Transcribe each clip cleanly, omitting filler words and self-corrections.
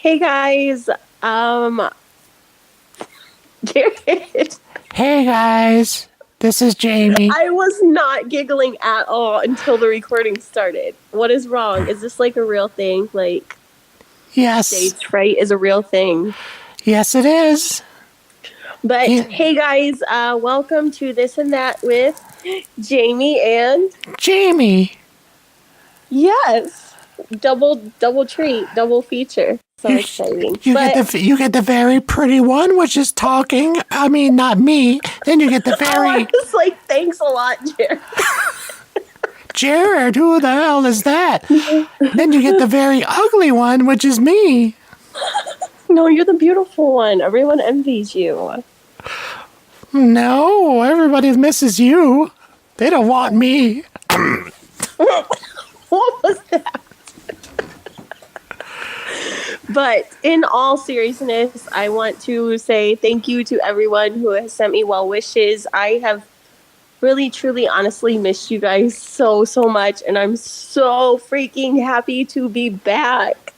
Hey guys, Jared. Hey guys, this is Jaimie. I was not giggling at all until the recording started. What is wrong? Is this like a real thing? Like Yes, stage fright is a real thing. yes it is. But hey guys, welcome to This and That with Jaimie and Jaimie. yes, double treat, double feature. So exciting. You get the very pretty one, which is talking. I mean, not me. Then you get the very I was like, thanks a lot, Jared. Jared. Who the hell is that? Then you get the very ugly one, which is me. No, you're the beautiful one. Everyone envies you. No, everybody misses you. They don't want me. What was that? But in all seriousness, I want to say thank you to everyone who has sent me well wishes. I have really, truly, honestly missed you guys so much, and I'm so freaking happy to be back.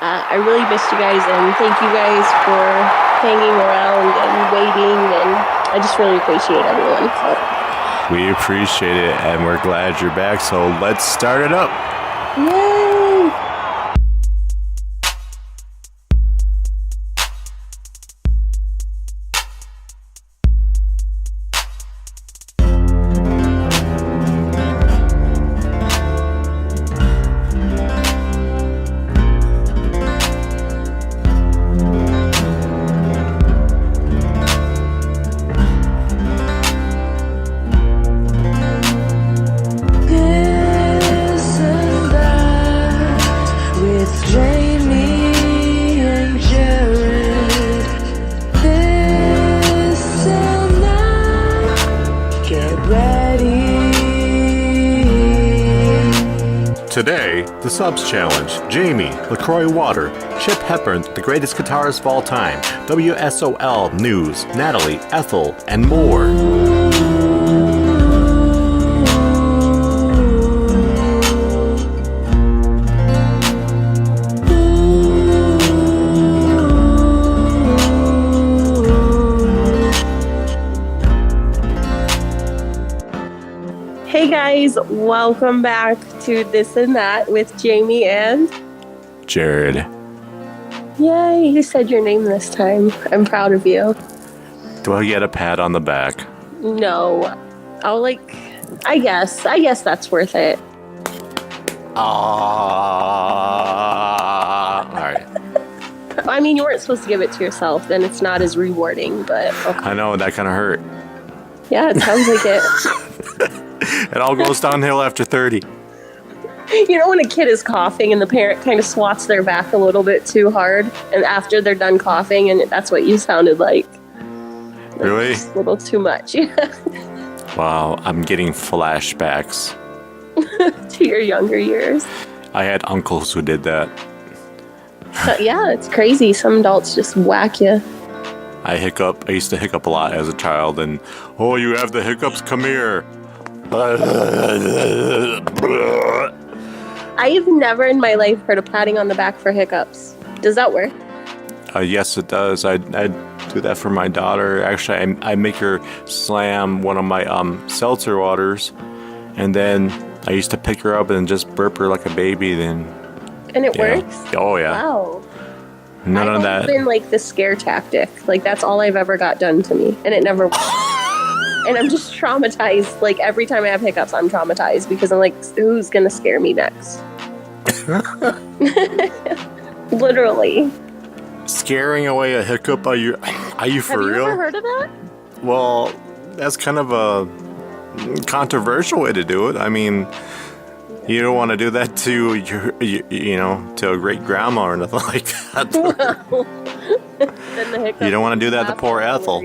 I really missed you guys, and thank you guys for hanging around and waiting, and I just really appreciate everyone. So. We appreciate it, and we're glad you're back, so let's start it up. Yay! Today, the Subs Challenge, Jaimie, LaCroix Water, Chip Hepburn, the greatest guitarist of all time, WSOL-News, Natalie, Ethel, and more. Hey guys, welcome back to This and That with Jaimie and Jared. Yay, you said your name this time. I'm proud of you. Do I get a pat on the back? No. I guess that's worth it. Alright. I mean, you weren't supposed to give it to yourself, then it's not as rewarding, but okay. I know, that kind of hurt. Yeah, it sounds like it. It all goes downhill after 30. You know when a kid is coughing and the parent kind of swats their back a little bit too hard, and after they're done coughing, and that's what you sounded like. Really? Just a little too much. Wow, I'm getting flashbacks. To your younger years. I had uncles who did that. Yeah, it's crazy. Some adults just whack you. I used to hiccup a lot as a child, and, oh, you have the hiccups? Come here. I have never in my life heard of patting on the back for hiccups. Does that work? Yes, it does. I do that for my daughter. Actually, I make her slam one of my seltzer waters, and then I used to pick her up and just burp her like a baby. Then. And it works? Oh yeah. Wow. None of that. I've been like the scare tactic. Like that's all I've ever got done to me, and it never. And I'm just traumatized. Like every time I have hiccups, I'm traumatized because I'm like, who's gonna scare me next? Literally. Scaring away a hiccup? Are you for real? Have you ever heard of that? Well, that's kind of a controversial way to do it. I mean, you don't want to do that to to a great grandma or nothing like that. Well, then the hiccups. You don't want to do that to poor Ethel.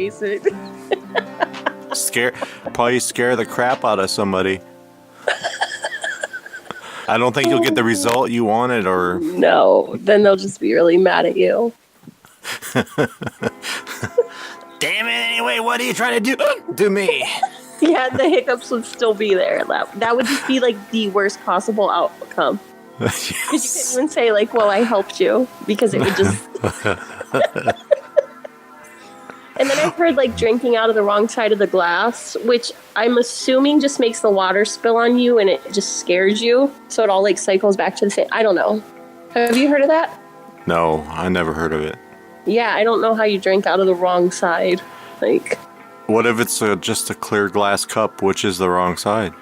Probably scare the crap out of somebody. I don't think you'll get the result you wanted, or no. Then they'll just be really mad at you. Damn it! Anyway, what are you trying to do to me? Yeah, the hiccups would still be there. That would just be like the worst possible outcome. Because you couldn't even say, like, well, I helped you, because it would just... And then I've heard, like, drinking out of the wrong side of the glass, which I'm assuming just makes the water spill on you and it just scares you. So it all, like, cycles back to the same... I don't know. Have you heard of that? No, I never heard of it. Yeah, I don't know how you drink out of the wrong side. Like... What if it's just a clear glass cup, which is the wrong side?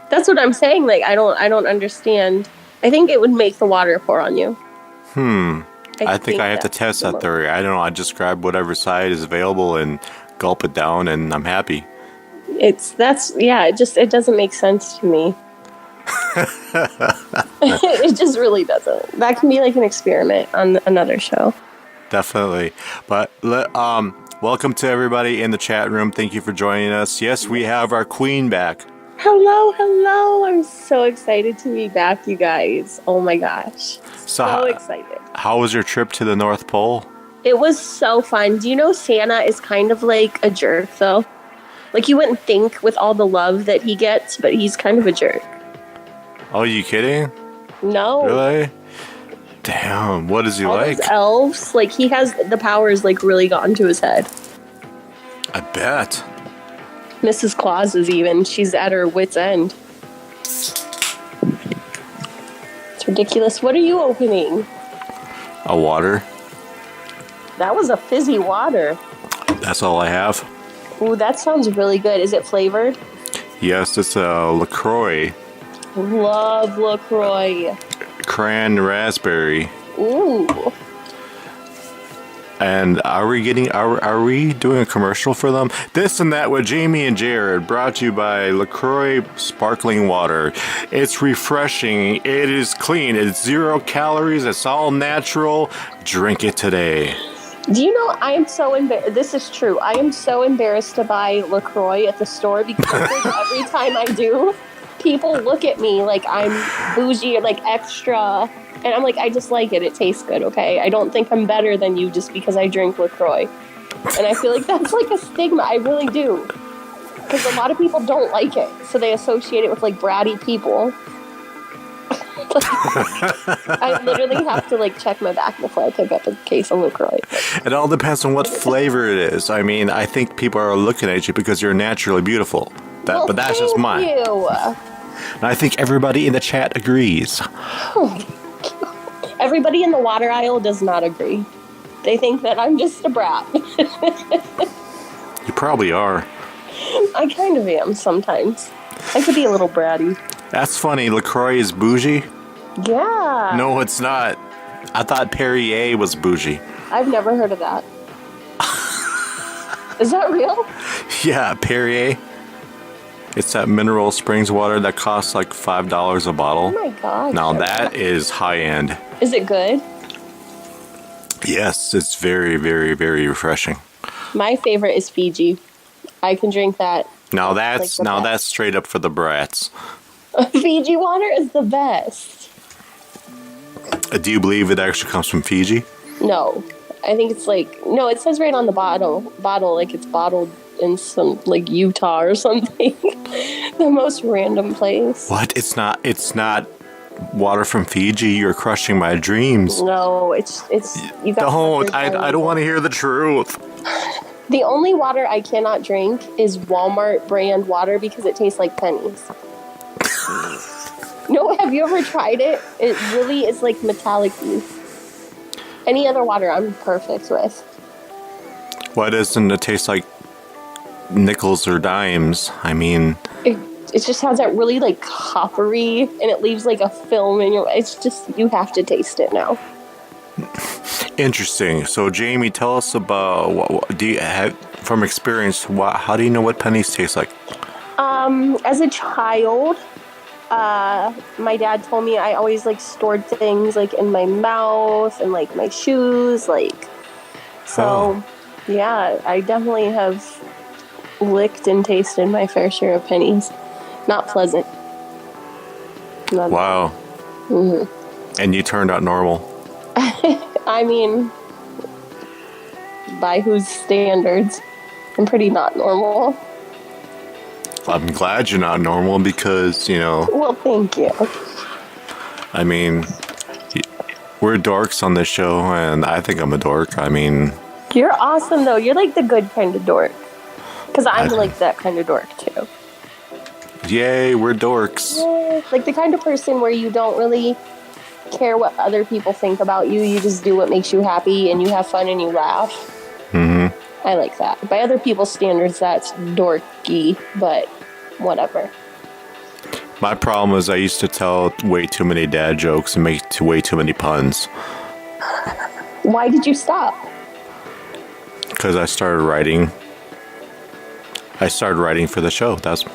That's what I'm saying. Like, I don't understand. I think it would make the water pour on you. I think I have to test that theory. I don't know. I just grab whatever side is available and gulp it down, and I'm happy. It doesn't make sense to me. It just really doesn't. That can be like an experiment on another show. Definitely. But welcome to everybody in the chat room. Thank you for joining us. Yes, we have our queen back. Hello. I'm so excited to be back, you guys. Oh my gosh. So excited. How was your trip to the North Pole? It was so fun. Do you know Santa is kind of like a jerk, though? Like, you wouldn't think with all the love that he gets, but he's kind of a jerk. Oh, you kidding? No. Really? Damn, what is he all like? Those elves, like, he has the powers, like, really gotten to his head. I bet. Mrs. Claus is even. She's at her wit's end. It's ridiculous. What are you opening? A water. That was a fizzy water. That's all I have. Ooh, that sounds really good. Is it flavored? Yes, it's a LaCroix. Love LaCroix. Cran raspberry. Ooh. And are we doing a commercial for them? This and That with Jaimie and Jared, brought to you by LaCroix Sparkling Water. It's refreshing, it is clean, it's 0 calories, it's all natural. Drink it today. Do you know, I am so embarrassed. This is true. I am so embarrassed to buy LaCroix at the store because every time I do, people look at me like I'm bougie or like extra. And I'm like, I just like it. It tastes good, okay? I don't think I'm better than you just because I drink LaCroix. And I feel like that's like a stigma. I really do. Because a lot of people don't like it. So they associate it with like bratty people. I literally have to like check my back before I pick up a case of LaCroix. It all depends on what flavor it is. I mean, I think people are looking at you because you're naturally beautiful. But that's just mine. You. And I think everybody in the chat agrees. Everybody in the water aisle does not agree. They think that I'm just a brat. You probably are. I kind of am sometimes. I could be a little bratty. That's funny. LaCroix is bougie? Yeah. No, it's not. I thought Perrier was bougie. I've never heard of that. Is that real? Yeah, Perrier. It's that mineral springs water that costs like $5 a bottle. Oh my gosh. Now that is high end. Is it good? Yes, it's very, very, very refreshing. My favorite is Fiji. I can drink that. Now that's straight up for the brats. Fiji water is the best. Do you believe it actually comes from Fiji? No. I think it's like, no, it says right on the bottle, like it's bottled in some, like, Utah or something. The most random place. What? It's not water from Fiji. You're crushing my dreams. No, it's you got Don't. I don't want to hear the truth. The only water I cannot drink is Walmart brand water because it tastes like pennies. No, have you ever tried it? It really is like metallic-y. Any other water I'm perfect with. Why doesn't it taste like nickels or dimes? I mean... It just has that really, like, coppery, and it leaves, like, a film in your... It's just, you have to taste it now. Interesting. So, Jaimie, tell us about... What do you have, from experience, how do you know what pennies taste like? As a child, my dad told me I always, like, stored things, like, in my mouth and, like, my shoes, like... So, yeah, I definitely have licked and tasted my fair share of pennies. Not pleasant. Wow. Mm-hmm. And you turned out normal. I mean, by whose standards? I'm pretty not normal. I'm glad you're not normal because, you know... Well, thank you. I mean, we're dorks on this show, and I think I'm a dork. I mean, You're awesome, though. You're like the good kind of dork. Because I'm like that kind of dork, too. yay, we're dorks. Yeah, like the kind of person where you don't really care what other people think about you. You just do what makes you happy, and you have fun, and you laugh. Mm-hmm. I like that. By other people's standards, that's dorky, but whatever. My problem is I used to tell way too many dad jokes and make way too many puns. Why did you stop? Because I started writing. I started writing for the show. That's why.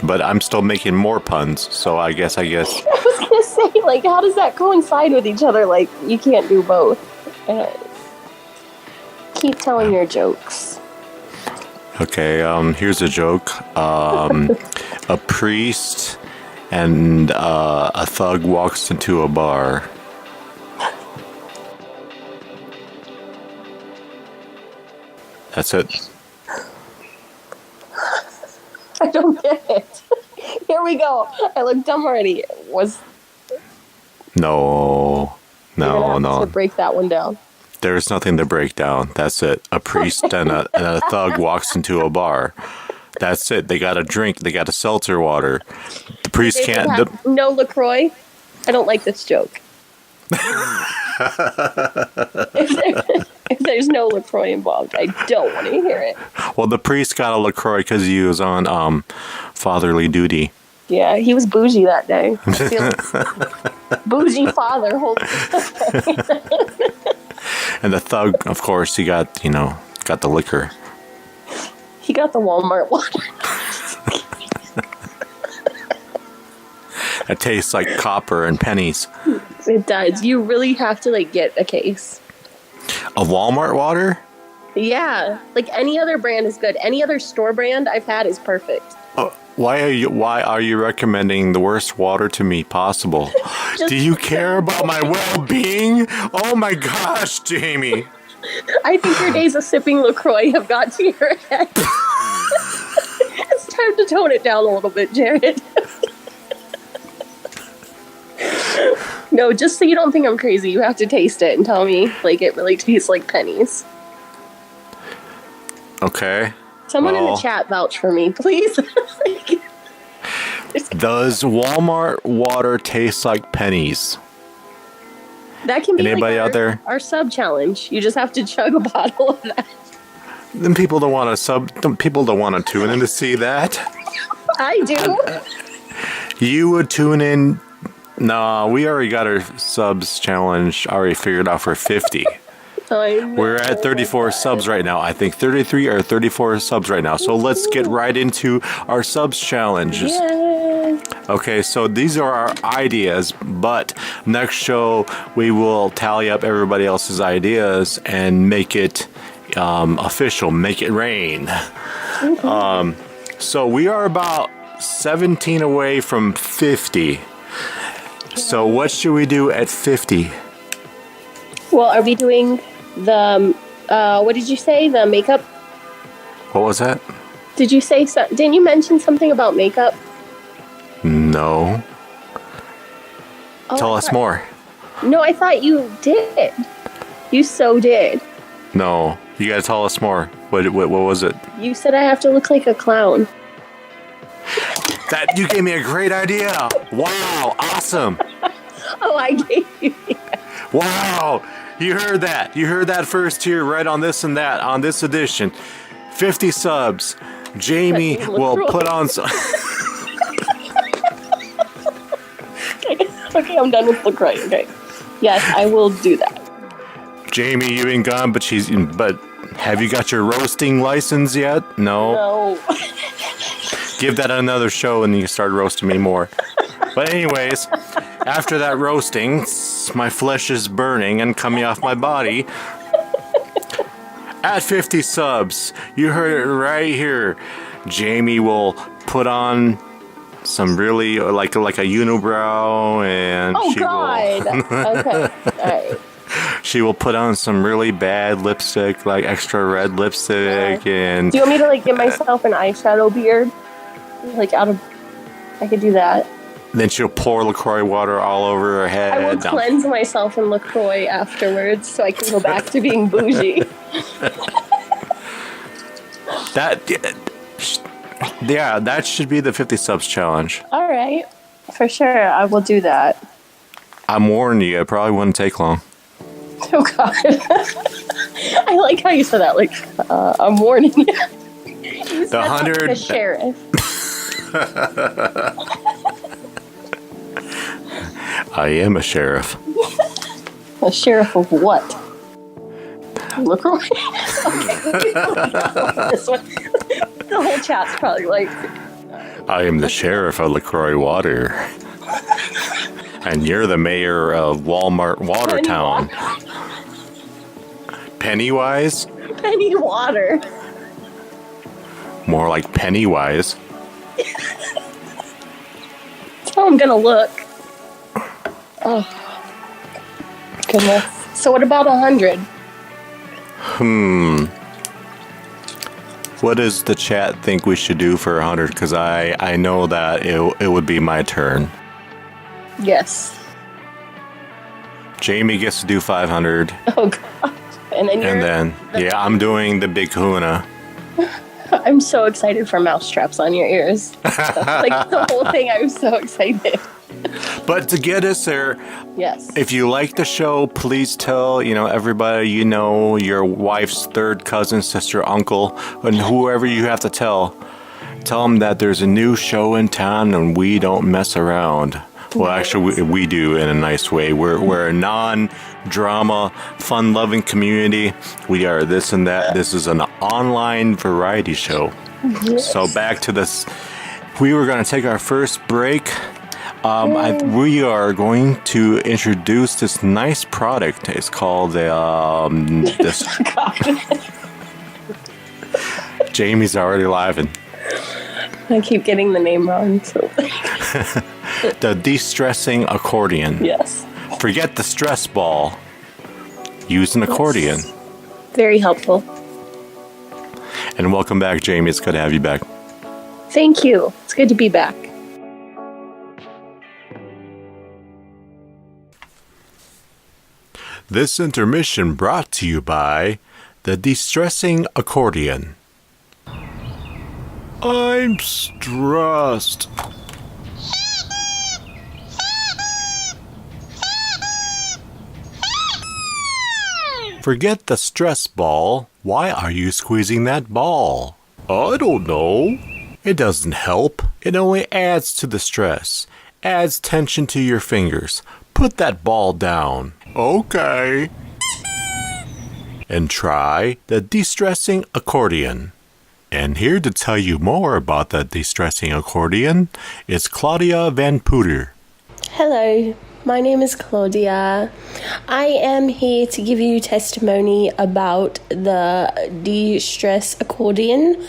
But I'm still making more puns, so I guess. I was gonna say, like, how does that coincide with each other? Like, you can't do both. Keep telling your jokes. Okay, here's a joke. A priest and a thug walks into a bar. That's it. I don't get it. Here we go. I look dumb already. No. To break that one down. There's nothing to break down. That's it. A priest and a thug walks into a bar. That's it. They got a drink. They got a seltzer water. The priest can't. No LaCroix. I don't like this joke. If there's no LaCroix involved, I don't want to hear it. Well, the priest got a LaCroix because he was on fatherly duty. Yeah, he was bougie that day. Bougie father. And the thug, of course, he got the liquor. He got the Walmart water. It tastes like copper and pennies. It does. You really have to get a case. A Walmart water? Yeah, like any other brand is good. Any other store brand I've had is perfect. Why are you recommending the worst water to me possible? Do you care about my well-being? Oh my gosh, Jaimie. I think your days of sipping LaCroix have got to your head. It's time to tone it down a little bit, Jared. No, just so you don't think I'm crazy, you have to taste it and tell me it really tastes like pennies. Okay. Someone in the chat vouch for me, please. Does Walmart water taste like pennies? That can be anybody out there? Our sub challenge. You just have to chug a bottle of that. Then people don't want to people don't want to tune in to see that. I do. You would tune in. No, we already got our subs challenge already figured out for 50. We're at 34 subs right now. I think 33 or 34 subs right now. So let's get right into our subs challenges. Yay. Okay, so these are our ideas, but next show we will tally up everybody else's ideas and make it official, make it rain. Mm-hmm. So we are about 17 away from 50. So what should we do at 50? Well, are we doing the, what did you say? The makeup? What was that? Did you say, didn't you mention something about makeup? No. Tell us more. No, I thought you did. You so did. No, you gotta tell us more. What was it? You said I have to look like a clown. That you gave me a great idea. Wow, awesome. Oh, I gave you. Wow, you heard that. You heard that first here, right on this and that, on this edition. 50 subs. Jaimie will put on some. Okay, I'm done with LaCroix. Okay. Yes, I will do that. Jaimie, you ain't gone, but have you got your roasting license yet? No. No. Give that another show and you start roasting me more. But anyways, after that roasting, my flesh is burning and coming off my body. At 50 subs, you heard it right here. Jaimie will put on some really like a unibrow and Okay. All right. She will put on some really bad lipstick, like extra red lipstick, and do you want me to give myself an eyeshadow beard? I could do that. Then she'll pour LaCroix water all over her head. I will cleanse myself in LaCroix afterwards so I can go back to being bougie. That should be the 50 subs challenge. All right. For sure. I will do that. I'm warning you, it probably wouldn't take long. Oh, God. I like how you said that. Like, I'm warning you. You The 100. Like a sheriff. I am a sheriff. A sheriff of what? LaCroix? Okay. This one. The whole chat's probably like... I am the sheriff of LaCroix Water. And you're the mayor of Walmart Watertown. Pennywise? Penny water. More like Pennywise. That's how I'm gonna look. Oh. Goodness. So what about 100? What does the chat think we should do for 100? Because I know that it would be my turn. Yes. Jaimie gets to do 500. Oh, God. And then I'm doing the big kahuna. I'm so excited for mousetraps on your ears. Like the whole thing, I'm so excited. But to get us there, Yes. if you like the show, please tell, everybody your wife's third cousin, sister, uncle, and whoever you have to tell. Tell them that there's a new show in town and we don't mess around. Well, actually, we do in a nice way. We're a non-drama, fun-loving community. We are this and that. This is an online variety show. Yes. So back to this. We were going to take our first break. We are going to introduce this nice product. It's called this. Jamie's already laughing. I keep getting the name wrong. So. The de-stressing accordion. Yes. Forget the stress ball. Use an accordion. Very helpful. And welcome back, Jaimie. It's good to have you back. Thank you. It's good to be back. This intermission brought to you by the de-stressing accordion. I'm stressed. Forget the stress ball. Why are you squeezing that ball? I don't know. It doesn't help. It only adds to the stress. Adds tension to your fingers. Put that ball down. Okay. And try the de-stressing accordion. And here to tell you more about the de-stressing accordion is Claudia Van Pooter. Hello. My name is Claudia. I am here to give you testimony about the de-stress accordion.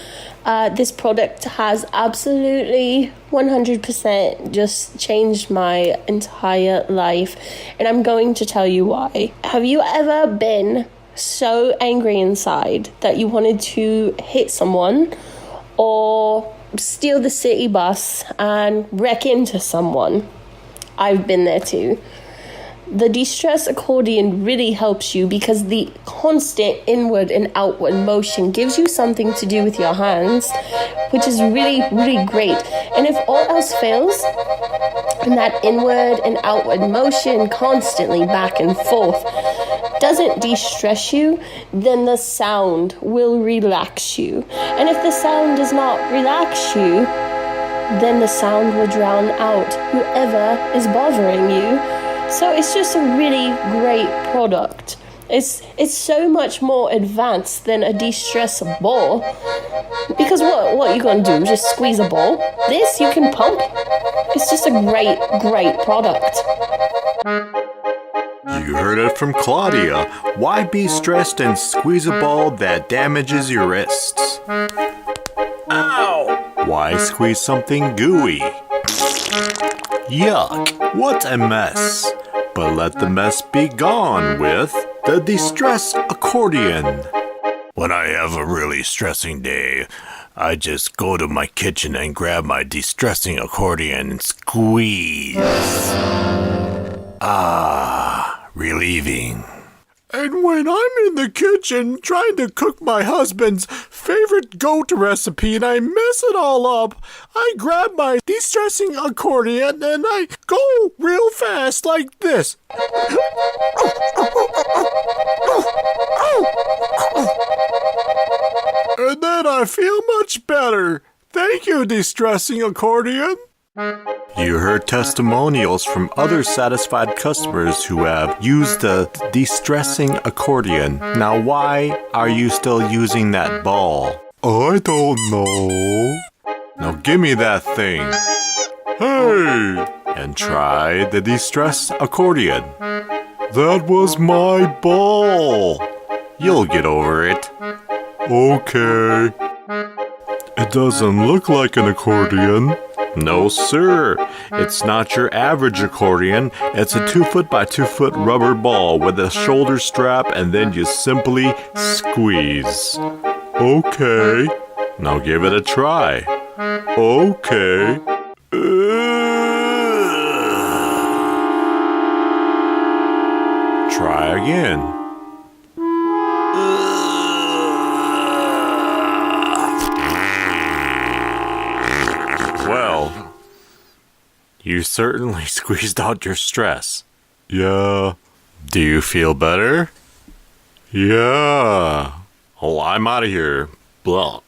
This product has absolutely 100% just changed my entire life, and I'm going to tell you why. Have you ever been so angry inside that you wanted to hit someone or steal the city bus and wreck into someone? I've been there too. The de-stress accordion really helps you because the constant inward and outward motion gives you something to do with your hands, which is really, really great. And if all else fails, and that inward and outward motion constantly back and forth doesn't de-stress you, then the sound will relax you. And if the sound does not relax you, then the sound will drown out whoever is bothering you. So it's just a really great product. It's so much more advanced than a de-stress ball. Because what are you going to do? Just squeeze a ball? This you can pump. It's just a great, great product. You heard it from Claudia. Why be stressed and squeeze a ball that damages your wrists? Ow! Why squeeze something gooey? Yuck, what a mess. But let the mess be gone with the de-stress accordion. When I have a really stressing day, I just go to my kitchen and grab my de-stressing accordion and squeeze. Ah, relieving. And when I'm in the kitchen trying to cook my husband's favorite goat recipe and I mess it all up, I grab my de-stressing accordion and I go real fast like this. And then I feel much better. Thank you, de-stressing accordion. You heard testimonials from other satisfied customers who have used the de-stressing accordion. Now, why are you still using that ball? I don't know. Now give me that thing. Hey! And try the de-stress accordion. That was my ball. You'll get over it. Okay. It doesn't look like an accordion. No, sir. It's not your average accordion. It's a 2-foot by 2-foot rubber ball with a shoulder strap, and then you simply squeeze. Okay. Now give it a try. Okay. Try again. Well, you certainly squeezed out your stress. Yeah. Do you feel better? Yeah. Oh, I'm out of here. Blah.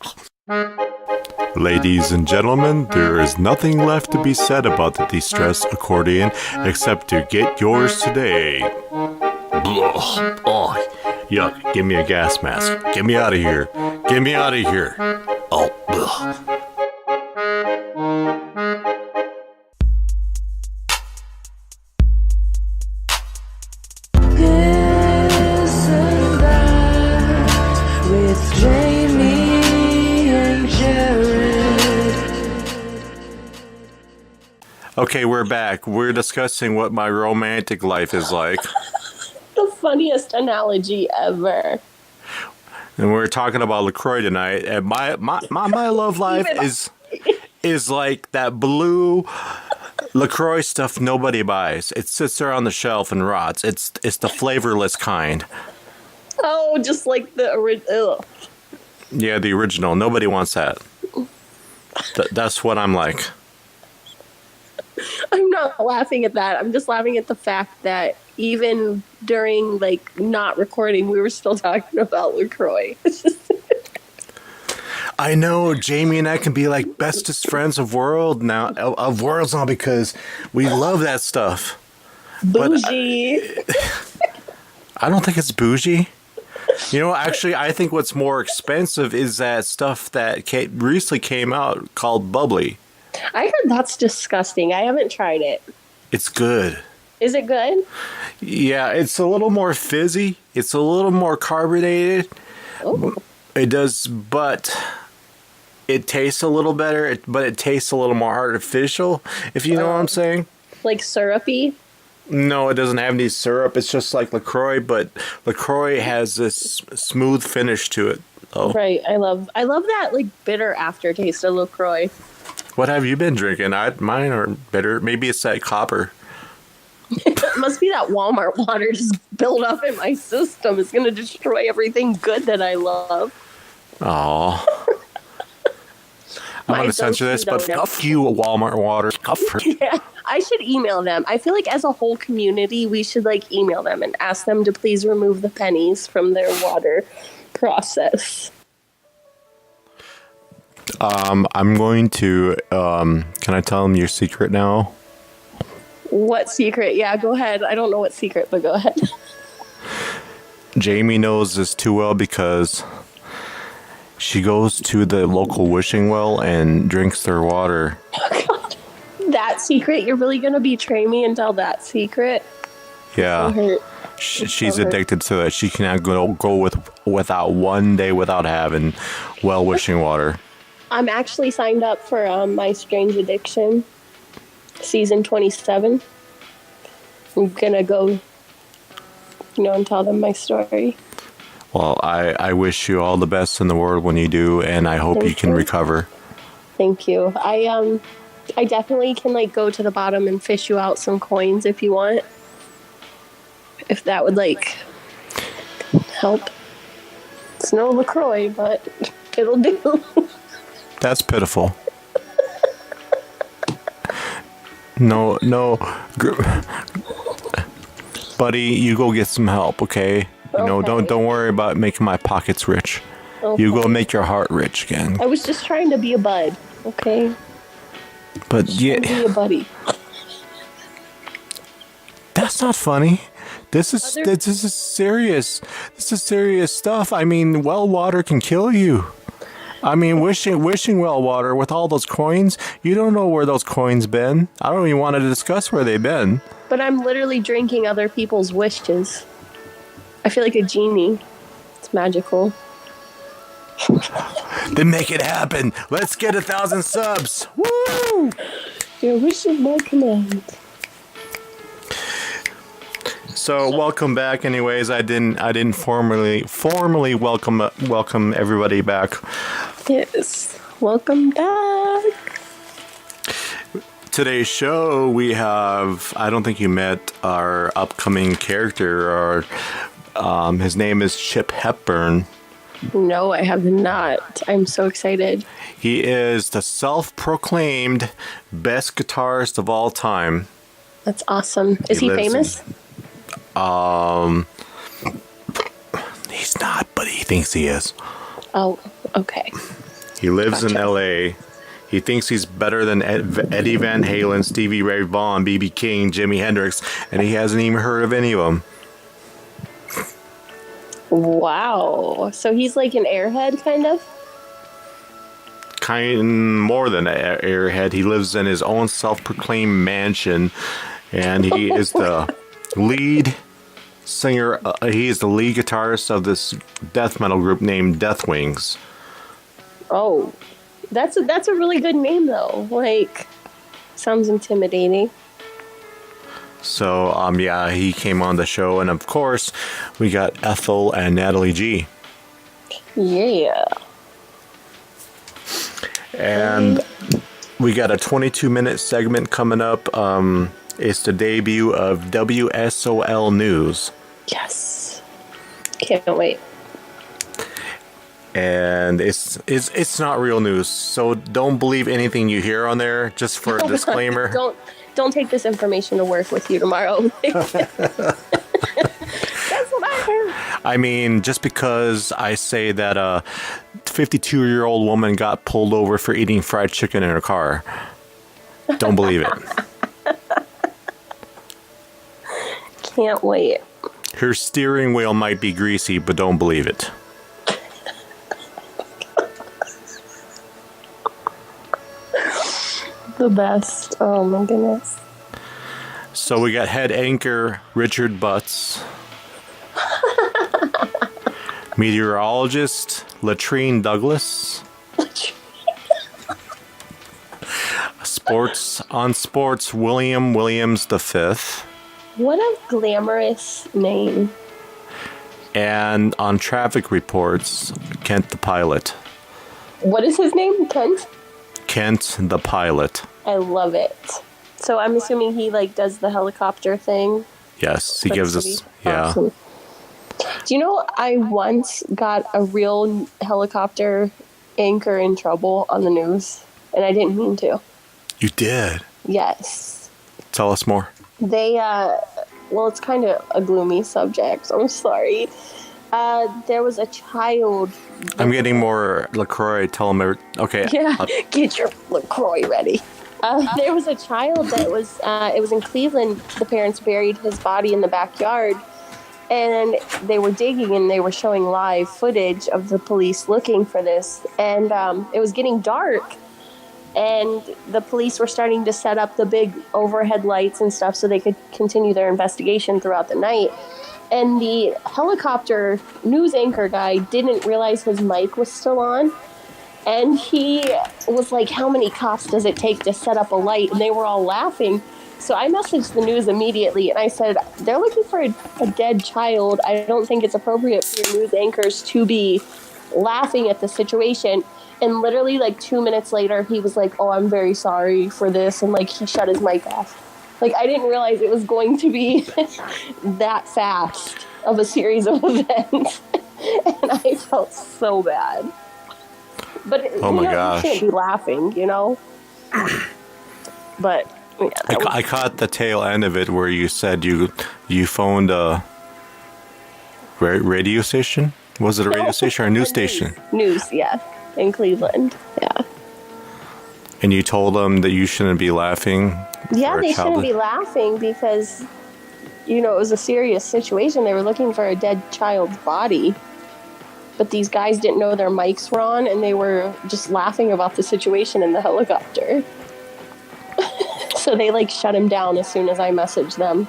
Ladies and gentlemen, there is nothing left to be said about the de-stress accordion except to get yours today. Blah. Oh, yuck. Give me a gas mask. Get me out of here. Get me out of here. Oh, blah. This and that with Jaimie and Jared. Okay, we're back. We're discussing what my romantic life is like. The funniest analogy ever. And we're talking about LaCroix tonight. And my love life is like that blue LaCroix stuff nobody buys. It sits there on the shelf and rots. It's the flavorless kind. Oh, just like the original. Yeah, the original. Nobody wants that. That's what I'm like. I'm not laughing at that. I'm just laughing at the fact that even during like not recording, we were still talking about LaCroix. I know Jaimie and I can be like bestest friends of worlds now because we love that stuff. Bougie. I don't think it's bougie. You know, actually, I think what's more expensive is that stuff that recently came out called bubbly. I heard that's disgusting. I haven't tried it. It's good. Is it good? Yeah, it's a little more fizzy. It's a little more carbonated. Oh. It does, but it tastes a little better, but it tastes a little more artificial, if you know what I'm saying. Like syrupy? No, it doesn't have any syrup. It's just like LaCroix, but LaCroix has this smooth finish to it. Oh. Right. I love that like bitter aftertaste of LaCroix. What have you been drinking? Mine are bitter. Maybe it's that copper. It must be that Walmart water just built up in my system. It's going to destroy everything good that I love. Oh. I'm going to censor this, but fuck you, Walmart water. Yeah, I should email them. I feel like as a whole community, we should like email them and ask them to please remove the pennies from their water process. I'm going to, can I tell them your secret now? What secret? Yeah, go ahead. I don't know what secret, but go ahead. Jaimie knows this too well because she goes to the local wishing well and drinks their water. Oh, God. That secret? You're really going to betray me and tell that secret? Yeah. She's addicted to it. She cannot go without one day without having well wishing water. I'm actually signed up for My Strange Addiction, season 27. I'm going to go, and tell them my story. Well, I wish you all the best in the world when you do, and I hope you can recover. Thank you. I definitely can like go to the bottom and fish you out some coins if you want. If that would like help. It's no LaCroix, but it'll do. That's pitiful. No, buddy, you go get some help, okay? You know, don't worry about making my pockets rich. Okay. You go make your heart rich again. I was just trying to be a bud, okay? But yeah, Be a buddy. that's not funny. This is serious. This is serious stuff. I mean, well water can kill you. I mean, wishing well water with all those coins. You don't know where those coins been. I don't even want to discuss where they've been. But I'm literally drinking other people's wishes. I feel like a genie. It's magical. Then make it happen. Let's get 1,000 subs. Woo! Your wish is my command. So welcome back. Anyways, I didn't formally welcome everybody back. Yes. Welcome back. Today's show we have. I don't think you met our upcoming character. Or his name is Chip Hepburn. No, I have not. I'm so excited. He is the self-proclaimed best guitarist of all time. That's awesome. Is he famous? He's not, but he thinks he is. Oh, okay. He lives in Gotcha. L.A. He thinks he's better than Eddie Van Halen, Stevie Ray Vaughan, B.B. King, Jimi Hendrix, and he hasn't even heard of any of them. Wow. So he's like an airhead, kind of? Kind more than an airhead. He lives in his own self-proclaimed mansion, and he is the lead singer. He is the lead guitarist of this death metal group named Death Wings. Oh, that's a really good name, though. Like, sounds intimidating. So, yeah, he came on the show, and of course, we got Ethel and Natalie G. Yeah. And we got a 22-minute segment coming up. It's the debut of WSOL-News. Yes. Can't wait. And it's not real news, so don't believe anything you hear on there. Just for a disclaimer. Don't take this information to work with you tomorrow. That's what I heard. I mean, just because I say that a 52-year-old woman got pulled over for eating fried chicken in her car, don't believe it. Can't wait. Her steering wheel might be greasy, but don't believe it. The best. Oh my goodness. So we got head anchor Richard Butts, meteorologist Latrine Douglas, sports William Williams V, What a glamorous name. and on traffic reports Kent the pilot. What is his name? Kent? Kent the pilot. I love it. So I'm assuming he like does the helicopter thing. Yes, he gives us. Yeah. Awesome. Do you know I once got a real helicopter anchor in trouble on the news, and I didn't mean to. You did. Yes. Tell us more. They well, it's kind of a gloomy subject. So I'm sorry. There was a child. I'm getting more LaCroix. Tell him. Okay. Yeah, get your LaCroix ready. There was a child that was, it was in Cleveland. The parents buried his body in the backyard, and they were digging and they were showing live footage of the police looking for this. And it was getting dark, and the police were starting to set up the big overhead lights and stuff so they could continue their investigation throughout the night. And the helicopter news anchor guy didn't realize his mic was still on. And he was like, how many cops does it take to set up a light? And they were all laughing. So I messaged the news immediately, and I said, they're looking for a dead child. I don't think it's appropriate for your news anchors to be laughing at the situation. And literally, like, 2 minutes later, he was like, oh, I'm very sorry for this. And, like, he shut his mic off. Like, I didn't realize it was going to be that fast of a series of events. And I felt so bad. But, Oh my gosh. You can't be laughing, you know? But, yeah. I caught the tail end of it where you said you phoned a radio station? Was it a radio station or a news station? News, yeah. In Cleveland, yeah. And you told them that you shouldn't be laughing? Yeah, they shouldn't be laughing because, you know, it was a serious situation. They were looking for a dead child's body. But these guys didn't know their mics were on, and they were just laughing about the situation in the helicopter. So they, like, shut him down as soon as I messaged them.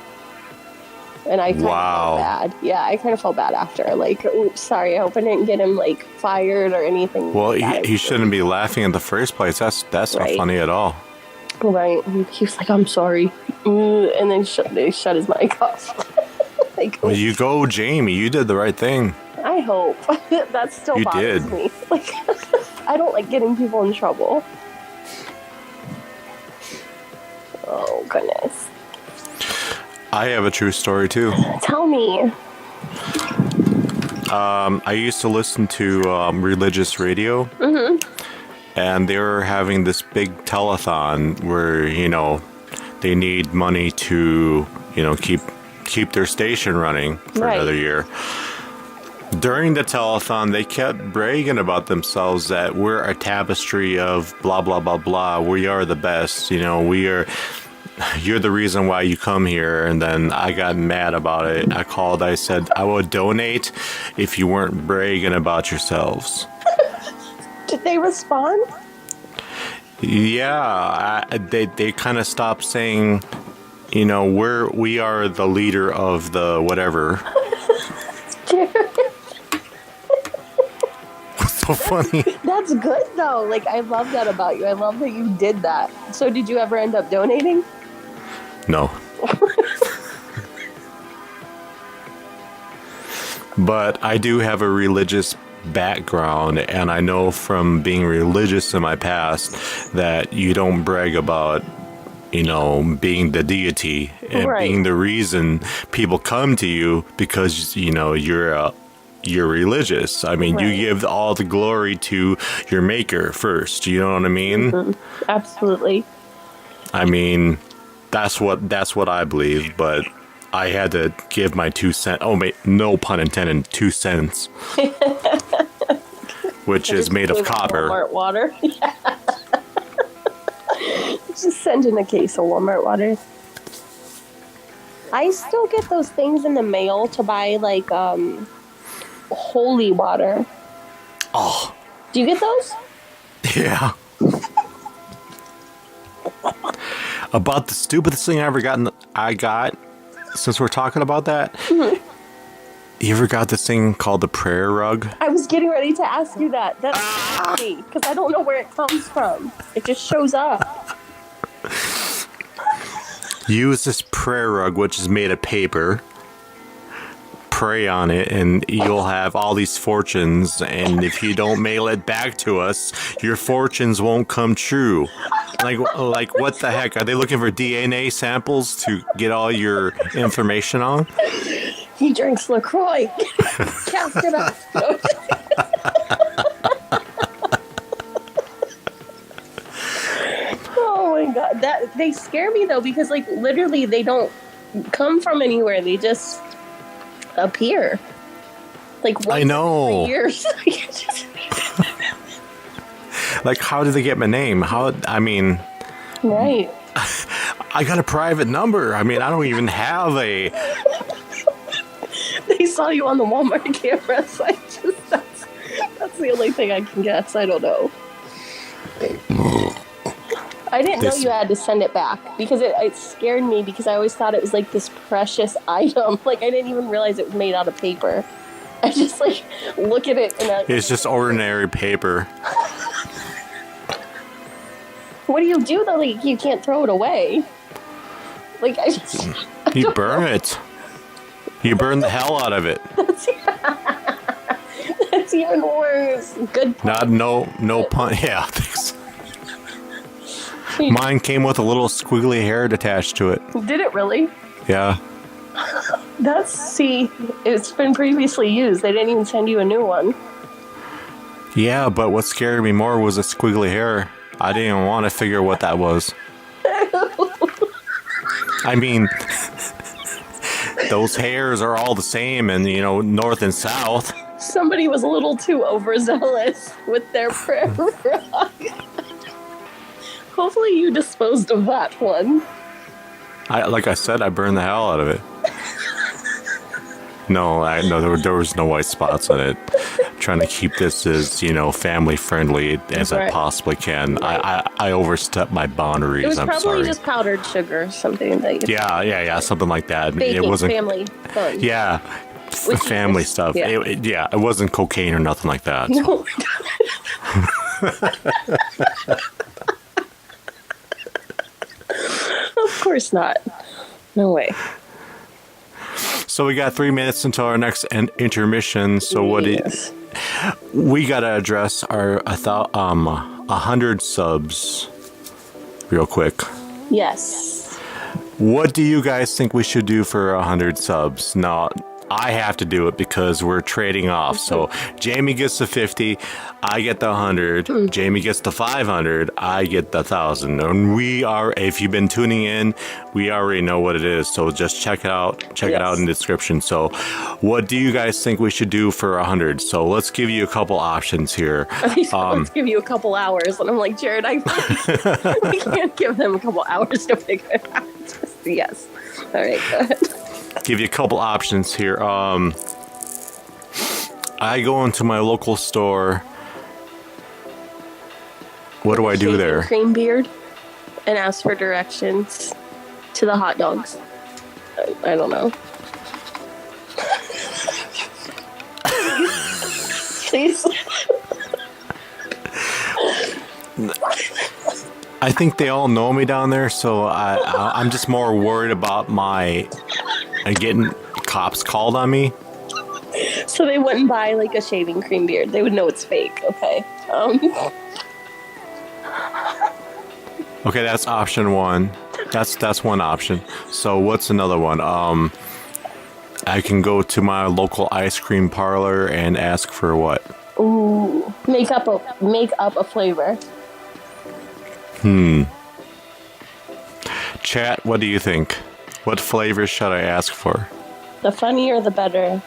And I kind of felt bad. Yeah, I kind of felt bad after. Like, oops, sorry, I hope I didn't get him, like, fired or anything. Well, he shouldn't be laughing in the first place. That's not funny at all. Right. He was like, I'm sorry. And then they shut his mic off. Like, well, you go, Jaimie. You did the right thing. I hope. That still bothers me. Like, I don't like getting people in trouble. Oh, goodness. I have a true story, too. Tell me. I used to listen to religious radio. Mm-hmm. And they were having this big telethon where, you know, they need money to, you know, keep their station running for another year. During the telethon, they kept bragging about themselves that we're a tapestry of blah, blah, blah, blah. We are the best. You know, you're the reason why you come here. And then I got mad about it. I called, I said, I would donate if you weren't bragging about yourselves. Did they respond? Yeah, they kind of stopped saying, you know, we are the leader of the whatever. What's so funny? That's good though. Like, I love that about you. I love that you did that. So did you ever end up donating? No. But I do have a religious background, and I know from being religious in my past that you don't brag about, you know, being the deity and being the reason people come to you because, you know, you're religious. I mean, you give all the glory to your maker first. You know what I mean? Mm-hmm. Absolutely. I mean, that's what I believe, but I had to give my 2 cents. Oh, no pun intended, 2 cents. Which is made of copper. Walmart water. Just send in a case of Walmart water. I still get those things in the mail to buy, like, holy water. Oh. Do you get those? Yeah. About the stupidest thing I got, since we're talking about that. Mm-hmm. You ever got this thing called the prayer rug? I was getting ready to ask you that. That's funny, because I don't know where it comes from. It just shows up. Use this prayer rug, which is made of paper. Pray on it, and you'll have all these fortunes. And if you don't mail it back to us, your fortunes won't come true. Like what the heck? Are they looking for DNA samples to get all your information on? He drinks LaCroix. Cast it up. Oh my god, they scare me though, because like literally they don't come from anywhere. They just appear. Like once I know. every years. Like, how did they get my name? Right. I got a private number. I mean, I don't even have a. They saw you on the Walmart camera, so that's the only thing I can guess. I don't know. I didn't know you had to send it back because it scared me, because I always thought it was like this precious item. Like, I didn't even realize it was made out of paper. I just like look at it and it's just ordinary paper. What do you do though? Like, you can't throw it away. Like, I just... You burn it. You burn the hell out of it. That's even worse. Good point. No pun. Yeah. Mine came with a little squiggly hair attached to it. Did it really? Yeah. See, it's been previously used. They didn't even send you a new one. Yeah, but what scared me more was the squiggly hair. I didn't even want to figure what that was. I mean, those hairs are all the same in, north and south. Somebody was a little too overzealous with their prayer rug. Hopefully you disposed of that one. Like I said, I burned the hell out of it. No, there was no white spots on it. I'm trying to keep this as, family friendly as I possibly can. Right. I overstepped my boundaries. It was I'm probably sorry. just powdered sugar or something that you... Yeah, something like that. Baking, it wasn't family fun. Yeah, family stuff. Yeah. It wasn't cocaine or nothing like that. So. No. Of course not. No way. So we got 3 minutes until our next intermission. So we gotta address our 100 subs real quick. Yes. What do you guys think we should do for 100 subs? Now, I have to do it because we're trading off. So Jaimie gets the 50, I get the 100. Jaimie gets the 500, I get the 1,000. And if you've been tuning in, we already know what it is. So just check it out. Check it out in the description. So what do you guys think we should do for 100? So let's give you a couple options here. Let's give you a couple hours. And I'm like, Jared, we can't give them a couple hours to figure it out. Yes. All right, go ahead. Give you a couple options here. I go into my local store. What do I do there? Cream beard and ask for directions to the hot dogs. I don't know. Please. I think they all know me down there, so I'm just more worried about getting cops called on me. So they wouldn't buy like a shaving cream beard. They would know it's fake. Okay. Okay, that's option one. That's one option. So what's another one? I can go to my local ice cream parlor and ask for what? Ooh, make up a flavor. Chat, what do you think? What flavors should I ask for? The funnier, the better.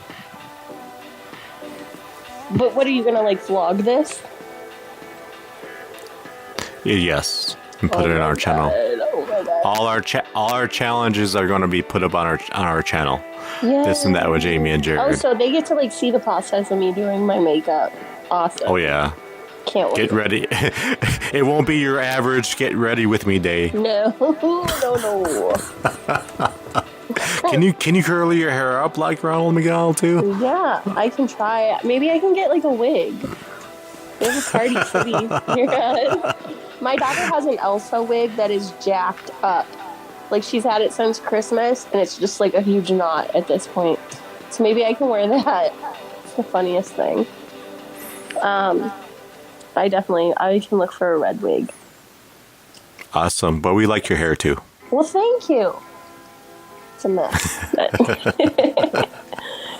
But what are you gonna vlog this? Yes, and put it in our channel. Oh my God. All our challenges are going to be put up on our channel. Yeah. This and that with Jaimie and Jared. Oh, so they get to see the process of me doing my makeup. Awesome. Oh yeah. Can't wait. Get ready. It won't be your average get ready with me day. No. Can you curly your hair up like Ronald McDonald too? Yeah, I can try. Maybe I can get a wig. There's a party city here. My daughter has an Elsa wig that is jacked up. She's had it since Christmas, and it's just a huge knot at this point. So maybe I can wear that. It's the funniest thing. I can look for a red wig. Awesome, but we like your hair too. Well, thank you. It's a mess.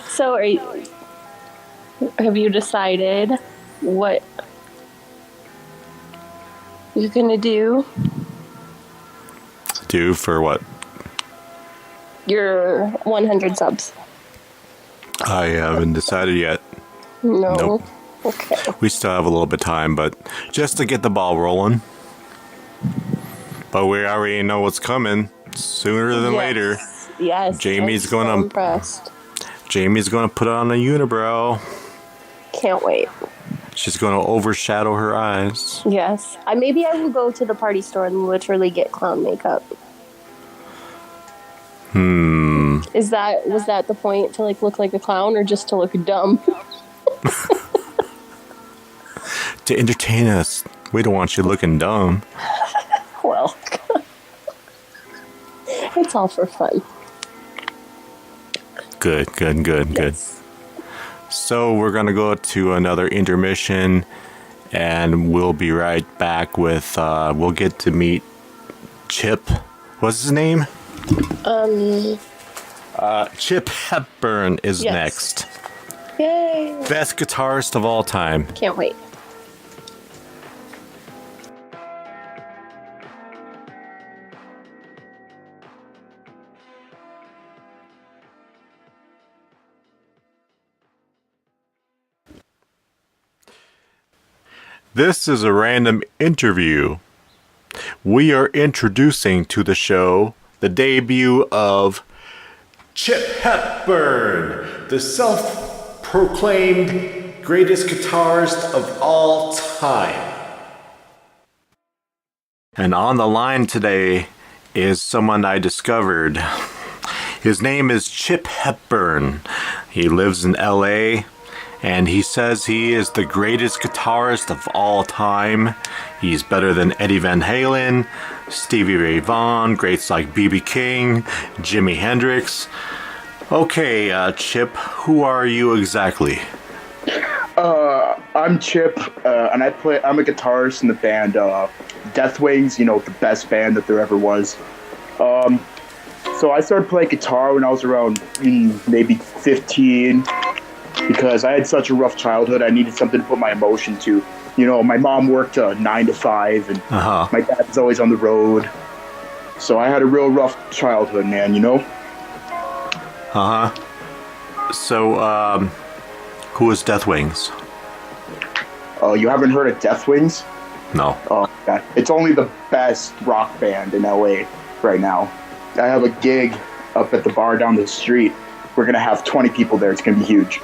So, have you decided what you're gonna do? Do for what? Your 100 subs. I haven't decided yet. No. Nope. Okay. We still have a little bit of time, but just to get the ball rolling. But we already know what's coming sooner than later. Yes. Jaimie's impressed. Jaimie's gonna put on a unibrow. Can't wait. She's gonna overshadow her eyes. Yes. Maybe I will go to the party store and literally get clown makeup. Was that the point, to look like a clown or just to look dumb? To entertain us. We don't want you looking dumb. Well, I It's all for fun. Good. Yes. So we're going to go to another intermission, and we'll be right back with, we'll get to meet Chip. What's his name? Chip Hepburn is Yes. next. Yay! Best guitarist of all time. Can't wait. This is a random interview. We are introducing to the show the debut of Chip Hepburn, the self-proclaimed greatest guitarist of all time. And on the line today is someone I discovered. His name is Chip Hepburn. He lives in LA, and he says he is the greatest guitarist of all time. He's better than Eddie Van Halen, Stevie Ray Vaughan, greats like B.B. King, Jimi Hendrix. Okay, Chip, who are you exactly? I'm Chip, and I'm a guitarist in the band Death Wings, the best band that there ever was. So I started playing guitar when I was around maybe 15, because I had such a rough childhood. I needed something to put my emotion to. My mom worked 9 to 5, and my dad was always on the road. So I had a real rough childhood, man, So, who is Death Wings? Oh, you haven't heard of Death Wings? No. Oh, God. It's only the best rock band in LA right now. I have a gig up at the bar down the street. We're going to have 20 people there. It's going to be huge.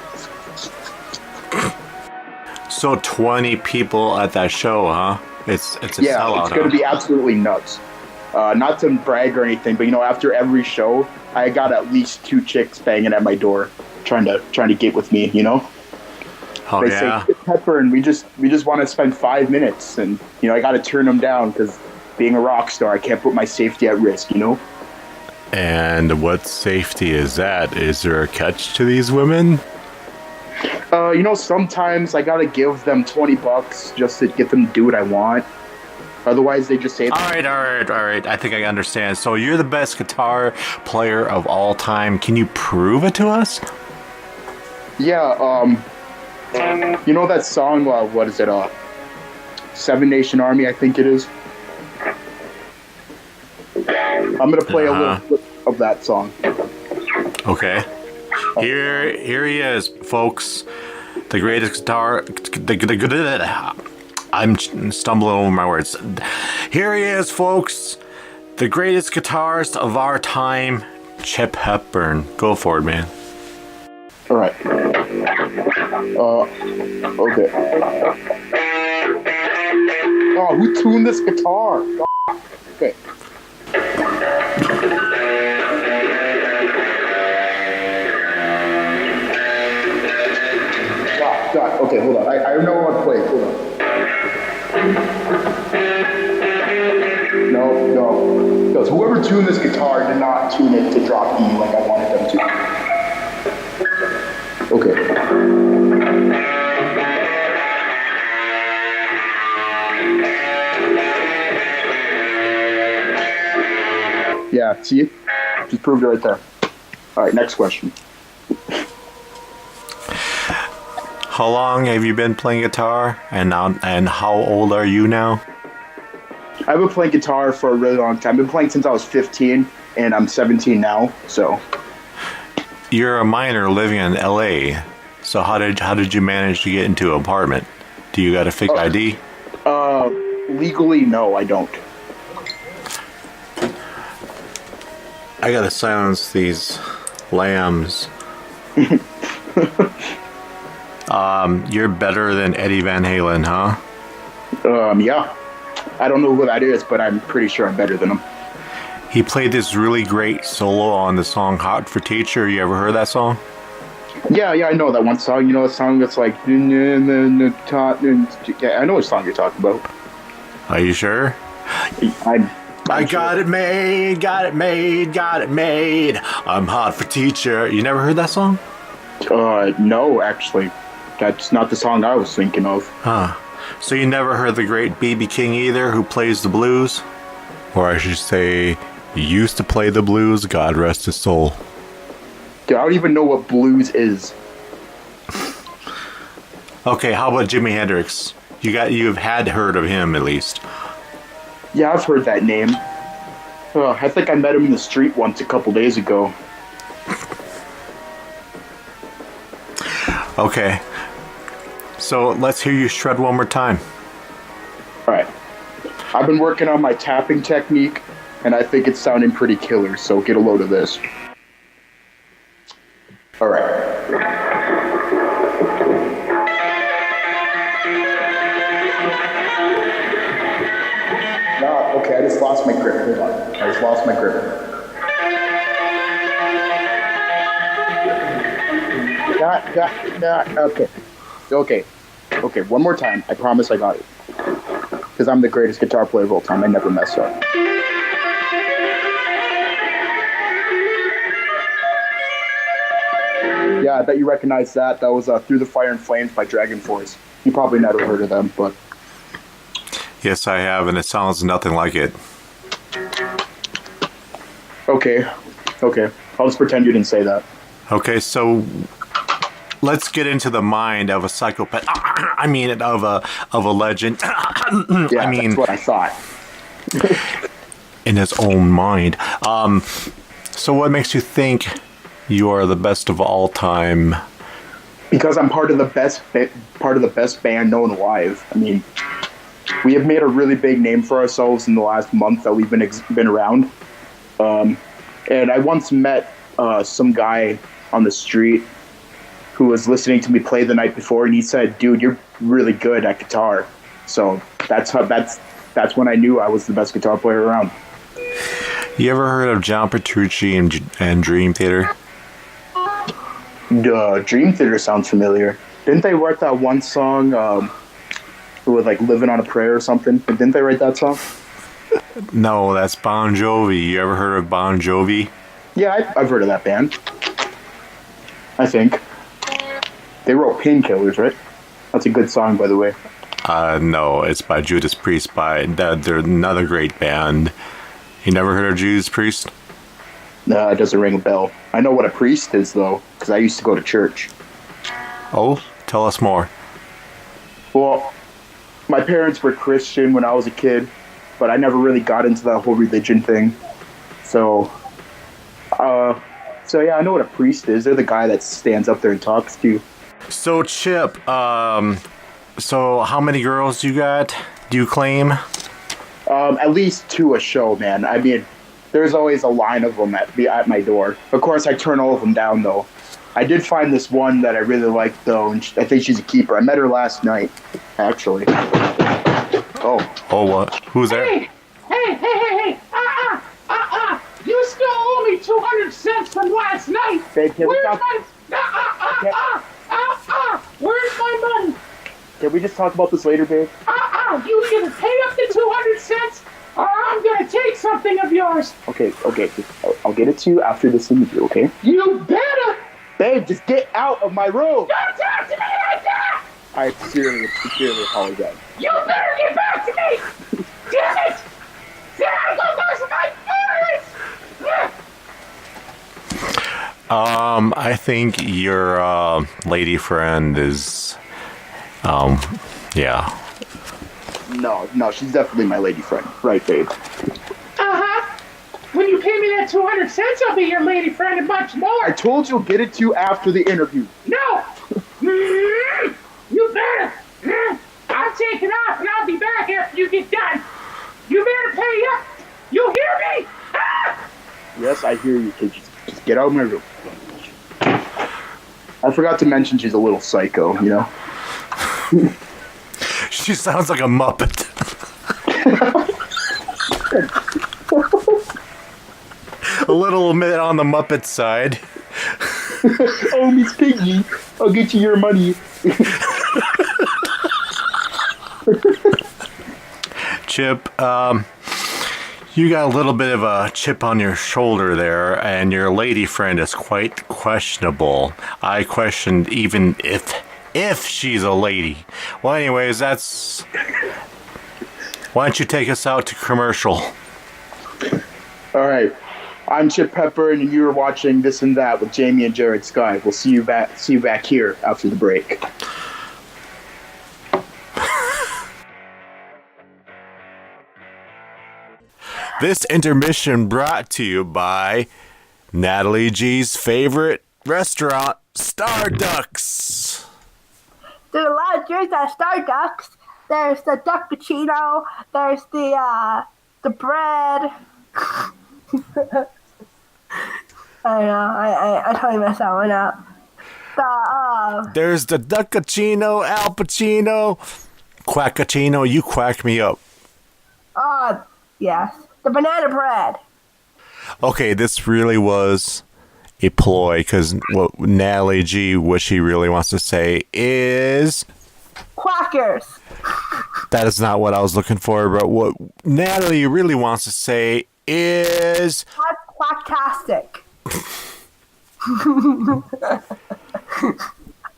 So 20 people at that show, huh? It's a sellout. It's going to be absolutely nuts. Not to brag or anything, but after every show, I got at least 2 chicks banging at my door, trying to get with me. Oh, they yeah. say, Pepper, and we just want to spend 5 minutes, and I got to turn them down because being a rock star, I can't put my safety at risk. And what safety is that? Is there a catch to these women? Sometimes I gotta give them $20 just to get them to do what I want. Otherwise, they just say, All right. I think I understand. So you're the best guitar player of all time. Can you prove it to us? yeah, that song, what is it, Seven Nation Army, I think it is. I'm gonna play a little clip of that song. Okay. Here he is, folks. The greatest guitar. I'm stumbling over my words. Here he is, folks. The greatest guitarist of our time, Chip Hepburn. Go for it, man. All right. Okay. Oh, who tuned this guitar? Okay. God. Okay, hold on. I know what to play. Hold on. No. Because whoever tuned this guitar did not tune it to drop E like I wanted them to. Okay. Yeah, see? Just proved it right there. All right, next question. How long have you been playing guitar? And how old are you now? I've been playing guitar for a really long time. I've been playing since I was 15, and I'm 17 now, so. You're a minor living in LA. So how did you manage to get into an apartment? Do you got a fake ID? Legally, no, I don't. I gotta silence these lambs. You're better than Eddie Van Halen, huh? Yeah. I don't know who that is, but I'm pretty sure I'm better than him. He played this really great solo on the song Hot for Teacher. You ever heard that song? Yeah, I know that one song. The song that's like... Yeah, I know what song you're talking about. Are you sure? I got it made, got it made, got it made. I'm hot for teacher. You never heard that song? No, actually. That's not the song I was thinking of. Huh. So you never heard the great B.B. King either, who plays the blues? Or I should say, used to play the blues, God rest his soul. Dude, I don't even know what blues is. Okay, how about Jimi Hendrix? You've had heard of him at least. Yeah, I've heard that name. I think I met him in the street once a couple days ago. Okay. So let's hear you shred one more time. Alright. I've been working on my tapping technique, and I think it's sounding pretty killer, so get a load of this. Alright. Okay, I just lost my grip. Hold on. I just lost my grip. Okay, one more time. I promise I got it. Because I'm the greatest guitar player of all time. I never mess up. Yeah, I bet you recognize that. That was Through the Fire and Flames by Dragon Force. You probably never heard of them, but... Yes, I have, and it sounds nothing like it. Okay. I'll just pretend you didn't say that. Okay, so let's get into the mind of a psychopath. I mean, of a legend. Yeah, that's what I thought. In his own mind. So what makes you think you are the best of all time? Because I'm part of the best band known alive. I mean, we have made a really big name for ourselves in the last month that we've been around. And I once met some guy on the street who was listening to me play the night before, and he said, "Dude, you're really good at guitar." So that's when I knew I was the best guitar player around. You ever heard of John Petrucci and Dream Theater? Dream Theater sounds familiar. Didn't they write that one song? It was like "Living on a Prayer" or something. Didn't they write that song? No, that's Bon Jovi. You ever heard of Bon Jovi? Yeah, I've heard of that band. I think. They wrote Painkillers, right? That's a good song, by the way. No, it's by Judas Priest. They're another great band. You never heard of Judas Priest? No, it doesn't ring a bell. I know what a priest is, though, because I used to go to church. Oh, tell us more. Well, my parents were Christian when I was a kid, but I never really got into that whole religion thing. So yeah, I know what a priest is. They're the guy that stands up there and talks to you. So, Chip, so how many girls do you claim? At least 2 a show, man. I mean, there's always a line of them at my door. Of course, I turn all of them down, though. I did find this one that I really liked, though, and I think she's a keeper. I met her last night, actually. Oh, what? Who's there? Hey! You still owe me 200 cents from last night. Babe, Where's my money? Can we just talk about this later, babe? You either pay up the 200 cents or I'm gonna take something of yours. Okay. I'll get it to you after this interview, okay? You better! Babe, just get out of my room! Don't talk to me like that! I sincerely apologize. You better get back to me! Damn it! Did I go lose my parents? I think your lady friend is, yeah. No, she's definitely my lady friend. Right, babe? Uh-huh. When you pay me that 200 cents, I'll be your lady friend and much more. I told you I'll get it to you after the interview. No! You better! I'm taking off and I'll be back after you get done. You better pay up! You hear me? Yes, I hear you, kid. Just get out of my room. I forgot to mention she's a little psycho, you know? She sounds like a Muppet. A little bit on the Muppet side. Oh, Miss Piggy, I'll get you your money. Chip, You got a little bit of a chip on your shoulder there, and your lady friend is quite questionable. I questioned even if she's a lady. Well, anyways, that's... Why don't you take us out to commercial? All right. I'm Chip Hepburn, and you are watching This and That with Jaimie and Jared TONIGHT. We'll see you back here after the break. This intermission brought to you by Natalie G's favorite restaurant, Starducks. There's a lot of drinks at Starducks. There's the duck cappuccino. There's the bread. I know. I totally messed that one up. There's the Duckachino, Al Pacino, Quackachino. You quack me up. Yes. The banana bread. Okay, this really was a ploy, because what Natalie G, what she really wants to say is... Quackers. That is not what I was looking for, but what Natalie really wants to say is... Quacktastic.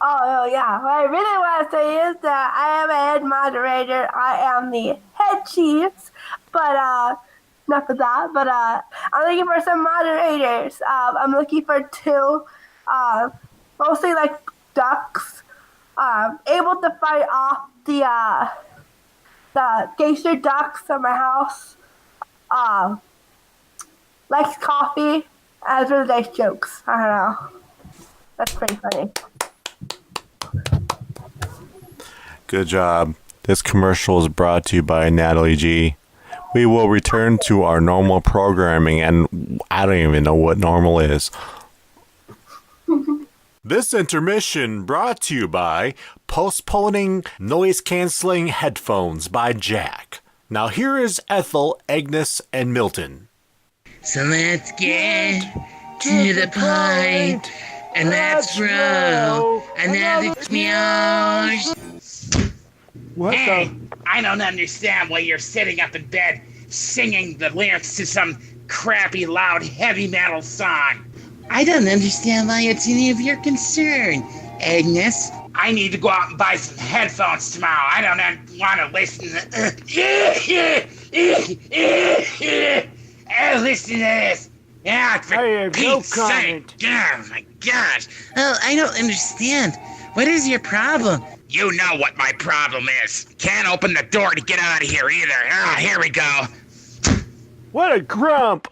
Oh, yeah. What I really want to say is that I am a head moderator. I am the head chief. But, enough of that. But, I'm looking for some moderators. I'm looking for two, mostly like ducks, able to fight off the gangster ducks at my house. Likes coffee, as really likes jokes. I don't know. That's pretty funny. Good job. This commercial is brought to you by Natalie G. We will return to our normal programming, and I don't even know what normal is. This intermission brought to you by Postponing Noise-Canceling Headphones by Jack. Now here is Ethel, Agnes, and Milton. So let's get to the point, and let's roll another smears. Hey, I don't understand why you're sitting up in bed singing the lyrics to some crappy, loud, heavy metal song. I don't understand why it's any of your concern, Agnes. I need to go out and buy some headphones tomorrow. I don't want to listen to... listen to this. Yeah, for Pete's sake. Oh, my gosh. Oh, I don't understand. What is your problem? You know what my problem is. Can't open the door to get out of here either. Here we go. What a grump!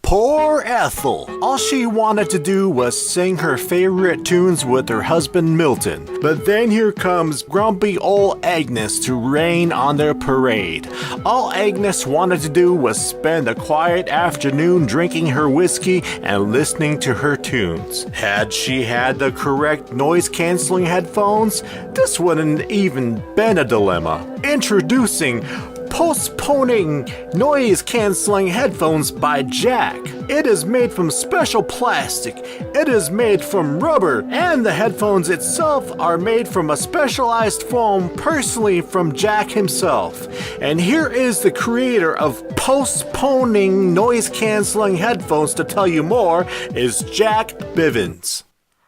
Poor Ethel. All she wanted to do was sing her favorite tunes with her husband Milton. But then here comes grumpy old Agnes to rain on their parade. All Agnes wanted to do was spend a quiet afternoon drinking her whiskey and listening to her tunes. Had she had the correct noise-canceling headphones, this wouldn't even been a dilemma. Introducing Postponing Noise-Canceling Headphones by Jack. It is made from special plastic. It is made from rubber, and the headphones itself are made from a specialized foam personally from Jack himself. And here is the creator of Postponing Noise-Canceling Headphones to tell you more is Jack Bivens.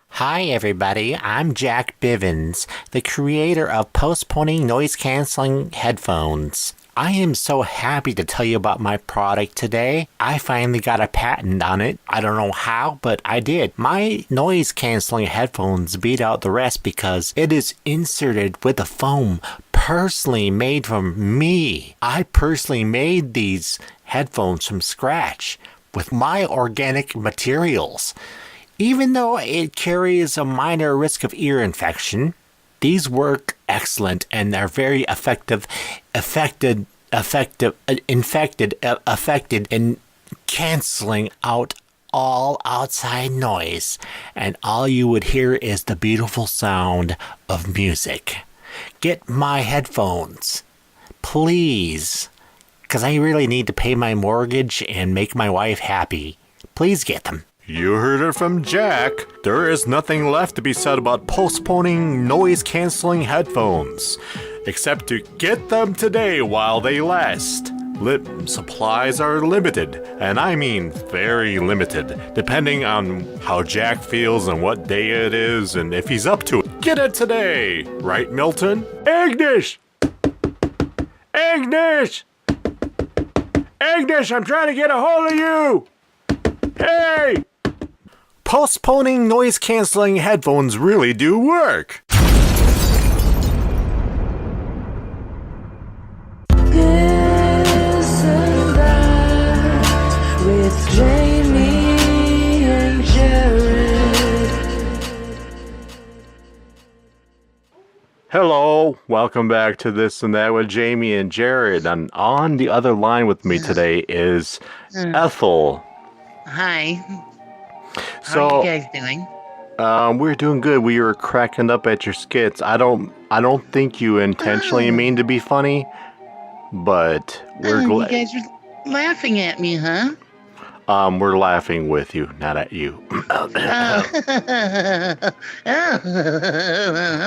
Hi everybody, I'm Jack Bivens, the creator of Postponing Noise-Canceling Headphones. I am so happy to tell you about my product today. I finally got a patent on it. I don't know how, but I did. My noise-canceling headphones beat out the rest because it is inserted with a foam personally made from me. I personally made these headphones from scratch with my organic materials. Even though it carries a minor risk of ear infection, these work excellent and they're very effective in canceling out all outside noise, and all you would hear is the beautiful sound of music. Get my headphones, please, because I really need to pay my mortgage and make my wife happy. Please get them. You heard it from Jack. There is nothing left to be said about postponing noise-canceling headphones, except to get them today while they last. Supplies are limited, and I mean very limited, depending on how Jack feels and what day it is and if he's up to it. Get it today! Right, Milton? Agnes! Agnes! Agnes, I'm trying to get a hold of you! Hey! Postponing noise-canceling headphones really do work. This and that with Jaimie and Jared. Hello, welcome back to This and That with Jaimie and Jared. And on the other line with me today is Ethel. Hi. So, How are you guys doing? We're doing good. We were cracking up at your skits. I don't think you intentionally mean to be funny, but we're You glad. guys are laughing at me, huh? We're laughing with you, not at you. Oh,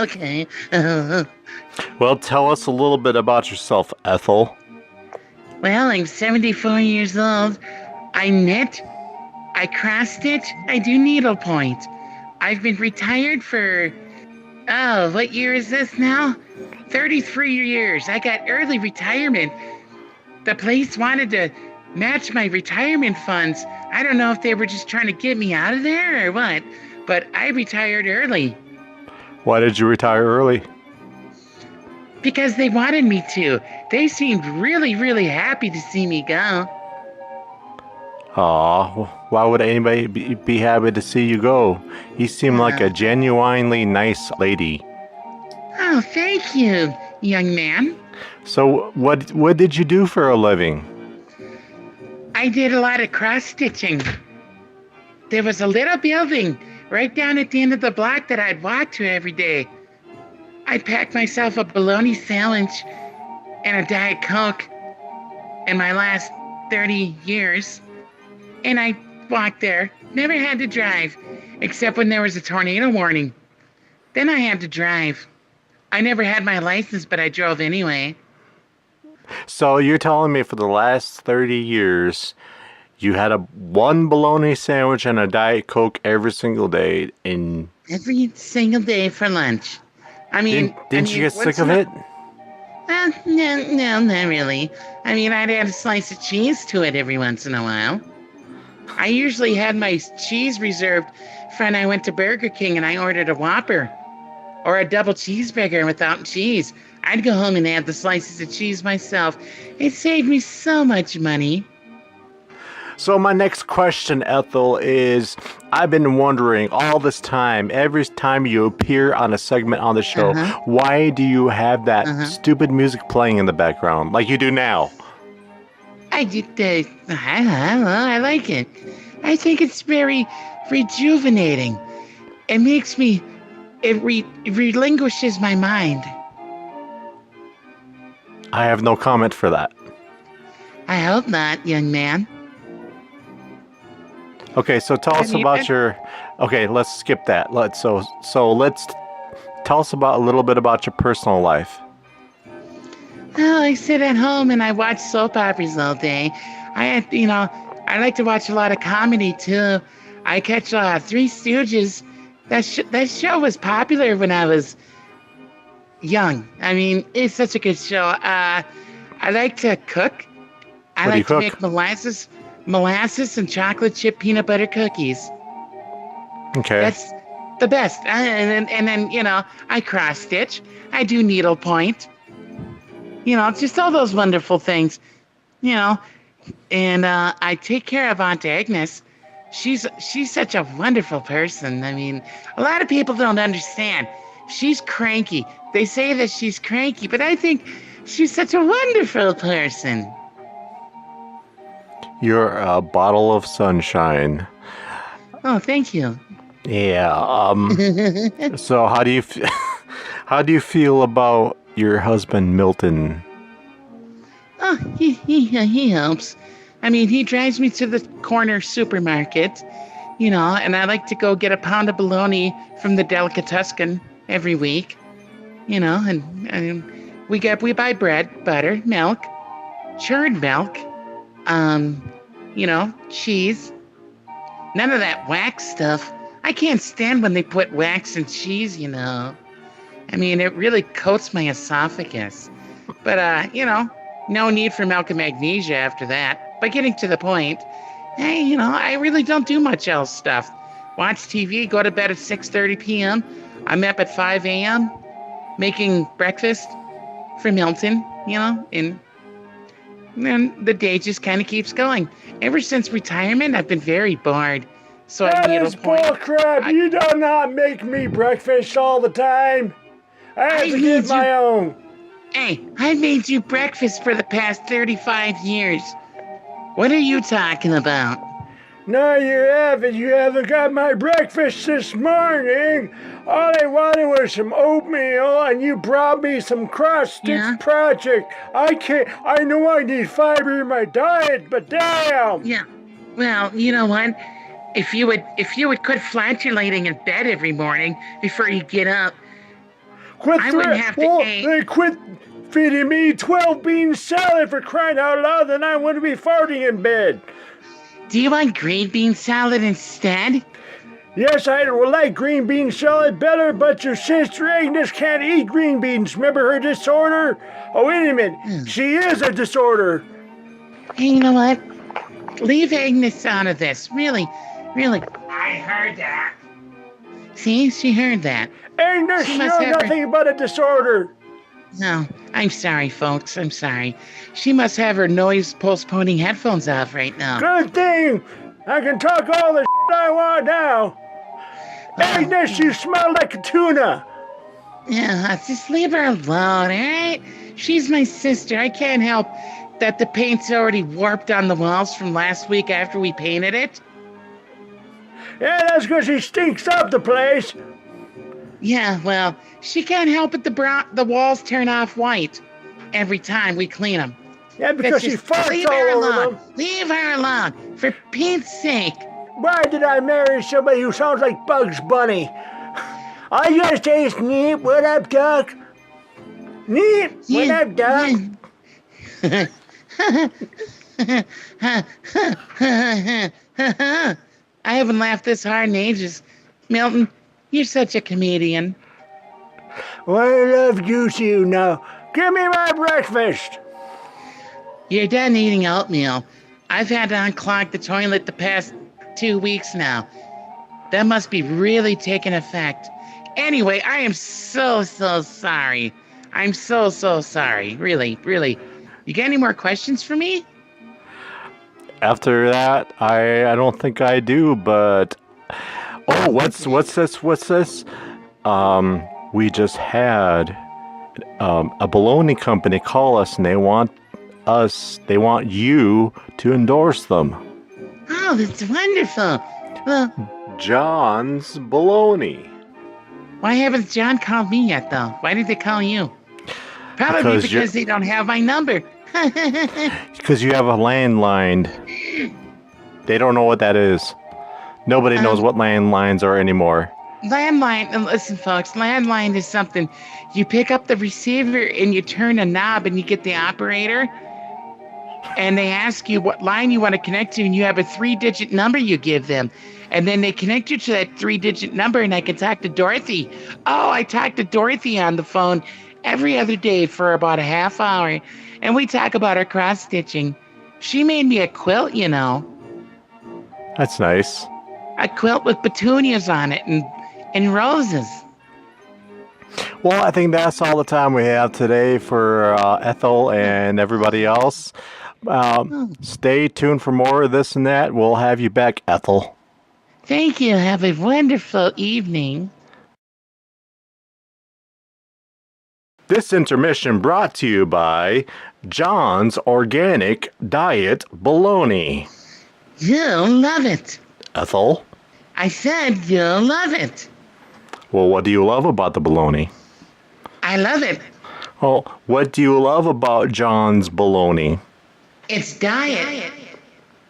okay. Well, tell us a little bit about yourself, Ethel. Well, I'm 74 years old. I knit. I cross stitch. I do needlepoint. I've been retired for, what year is this now? 33 years. I got early retirement. The place wanted to match my retirement funds. I don't know if they were just trying to get me out of there or what, but I retired early Why did you retire early? because they wanted me to. They seemed really, really happy to see me go. Aw, why would anybody be happy to see you go? You seem like a genuinely nice lady. Oh, thank you, young man. So, what did you do for a living? I did a lot of cross-stitching. There was a little building right down at the end of the block that I'd walk to every day. I packed myself a bologna sandwich and a Diet Coke in my last 30 years. And I walked there, never had to drive, except when there was a tornado warning. Then I had to drive. I never had my license, but I drove anyway. So, you're telling me for the last 30 years, you had one bologna sandwich and a Diet Coke every single day, and Every single day for lunch. I mean, didn't you get once sick of in a- it? No, not really. I mean, I'd add a slice of cheese to it every once in a while. I usually had my cheese reserved for when I went to Burger King and I ordered a Whopper or a double cheeseburger without cheese. I'd go home and add the slices of cheese myself. It saved me so much money. So my next question, Ethel, is I've been wondering all this time, every time you appear on a segment on the show, why do you have that stupid music playing in the background like you do now? I like it. I think it's very rejuvenating. It relinquishes my mind. I have no comment for that. I hope not, young man. Okay, so tell us about your. Okay, let's skip that. Let's tell us about a little bit about your personal life. Oh, I sit at home and I watch soap operas all day. I like to watch a lot of comedy too. I catch Three Stooges. That show was popular when I was young. I mean, it's such a good show. I like to cook. I like to make molasses and chocolate chip peanut butter cookies. Okay. That's the best. And then I cross stitch. I do needlepoint. Just all those wonderful things. And I take care of Aunt Agnes. She's such a wonderful person. I mean, a lot of people don't understand. She's cranky. They say that she's cranky, but I think she's such a wonderful person. You're a bottle of sunshine. Oh, thank you. Yeah. So how do you feel about your husband Milton? Oh, he helps. I mean, he drives me to the corner supermarket, and I like to go get a pound of bologna from the delicatessen every week, and we buy bread, butter, milk, churned milk, cheese. None of that wax stuff. I can't stand when they put wax in cheese, I mean, it really coats my esophagus. But, no need for milk and magnesia after that. But getting to the point, hey, I really don't do much else stuff. Watch TV, go to bed at 6:30 p.m. I'm up at 5 a.m. making breakfast for Milton, and then the day just kind of keeps going. Ever since retirement, I've been very bored. So That is bullcrap. You do not make me breakfast all the time. I have to get my own. Hey, I made you breakfast for the past 35 years. What are you talking about? No, you haven't. You haven't got my breakfast this morning. All I wanted was some oatmeal, and you brought me some cross-stitch project. I know I need fiber in my diet, but damn. Yeah. Well, you know what? If you would quit flatulating in bed every morning before you get up, I wouldn't have to eat. They quit feeding me 12 bean salad for crying out loud, then I wouldn't be farting in bed. Do you want green bean salad instead? Yes, I would like green bean salad better, but your sister Agnes can't eat green beans. Remember her disorder? Oh, wait a minute. She is a disorder. Hey, you know what? Leave Agnes out of this. Really. I heard that. See? She heard that. Agnes, you know nothing but a disorder. No, I'm sorry, folks. I'm sorry. She must have her noise-postponing headphones off right now. Good thing. I can talk all the I want now. Agnes, you smell like a tuna. Yeah, just leave her alone, all right? She's my sister. I can't help that the paint's already warped on the walls from last week after we painted it. Yeah, that's because she stinks up the place. Yeah, well, she can't help it. The walls turn off white every time we clean them. Yeah, because she farts all over them. Leave her alone, for Pete's sake. Why did I marry somebody who sounds like Bugs Bunny? I just say Sneep, what up, Duck? Sneep, what up, Duck? I haven't laughed this hard in ages. Milton, you're such a comedian. Well, I love you too now. Give me my breakfast. You're done eating oatmeal. I've had to unclog the toilet the past 2 weeks now. That must be really taking effect. Anyway, I am so sorry. I'm so sorry. Really. You got any more questions for me? After that, I don't think I do, but... Oh, what's this? We just had a baloney company call us, and they want you to endorse them. Oh, that's wonderful. Well, John's Baloney. Why haven't John called me yet, though? Why did they call you? Probably because they don't have my number. Because you have a landline. They don't know what that is. Nobody knows what landlines are anymore. Landline, listen, folks, landline is something. You pick up the receiver and you turn a knob and you get the operator. And they ask you what line you want to connect to, and you have a 3-digit number you give them. And then they connect you to that 3-digit number, and I can talk to Dorothy. Oh, I talk to Dorothy on the phone every other day for about a half hour. And we talk about her cross-stitching. She made me a quilt, That's nice. A quilt with petunias on it and roses. Well, I think that's all the time we have today for Ethel and everybody else. Stay tuned for more of this and that. We'll have you back, Ethel. Thank you. Have a wonderful evening. This intermission brought to you by John's Organic Diet Baloney. You'll love it. Ethel? I said you'll love it. Well, what do you love about the baloney? I love it. Well, what do you love about John's Baloney? It's diet.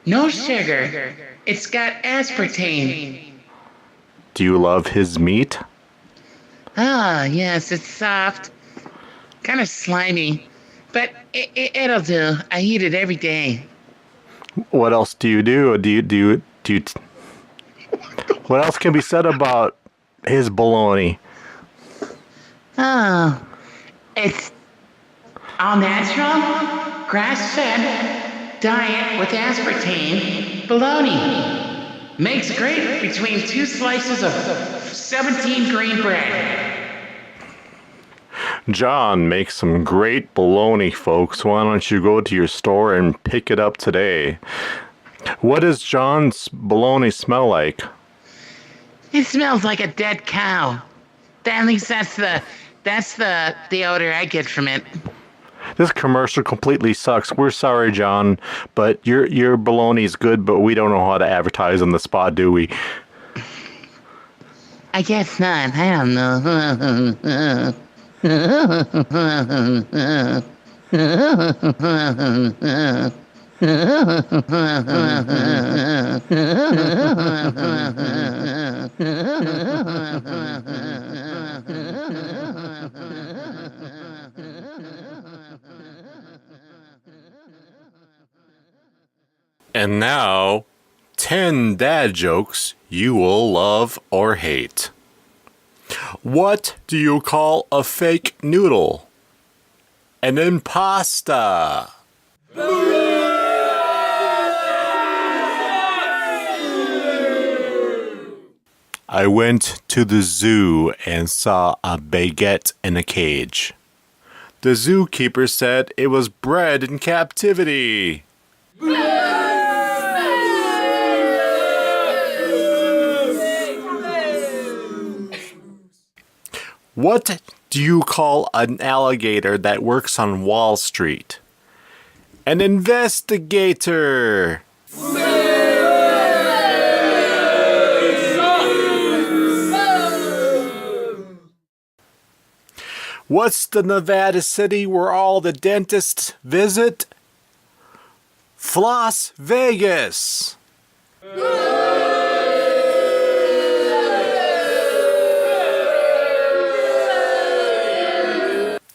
No sugar. It's got aspartame. Do you love his meat? Ah, yes, it's soft. Kind of slimy. but it'll do. I eat it every day. What else do you do? What else can be said about his bologna? Oh, it's all natural, grass-fed, diet with aspartame, bologna. Makes great between 2 slices of 17 grain bread. John makes some great bologna, folks. Why don't you go to your store and pick it up today? What does John's bologna smell like? It smells like a dead cow. At least that's the odor I get from it. This commercial completely sucks. We're sorry, John, but your bologna is good, but we don't know how to advertise on the spot, do we? I guess not. I don't know. And now, 10 dad jokes you will love or hate. What do you call a fake noodle? An impasta. I went to the zoo and saw a baguette in a cage. The zookeeper said it was bred in captivity. What do you call an alligator that works on Wall Street? An investigator. What's the Nevada city where all the dentists visit? Las Vegas.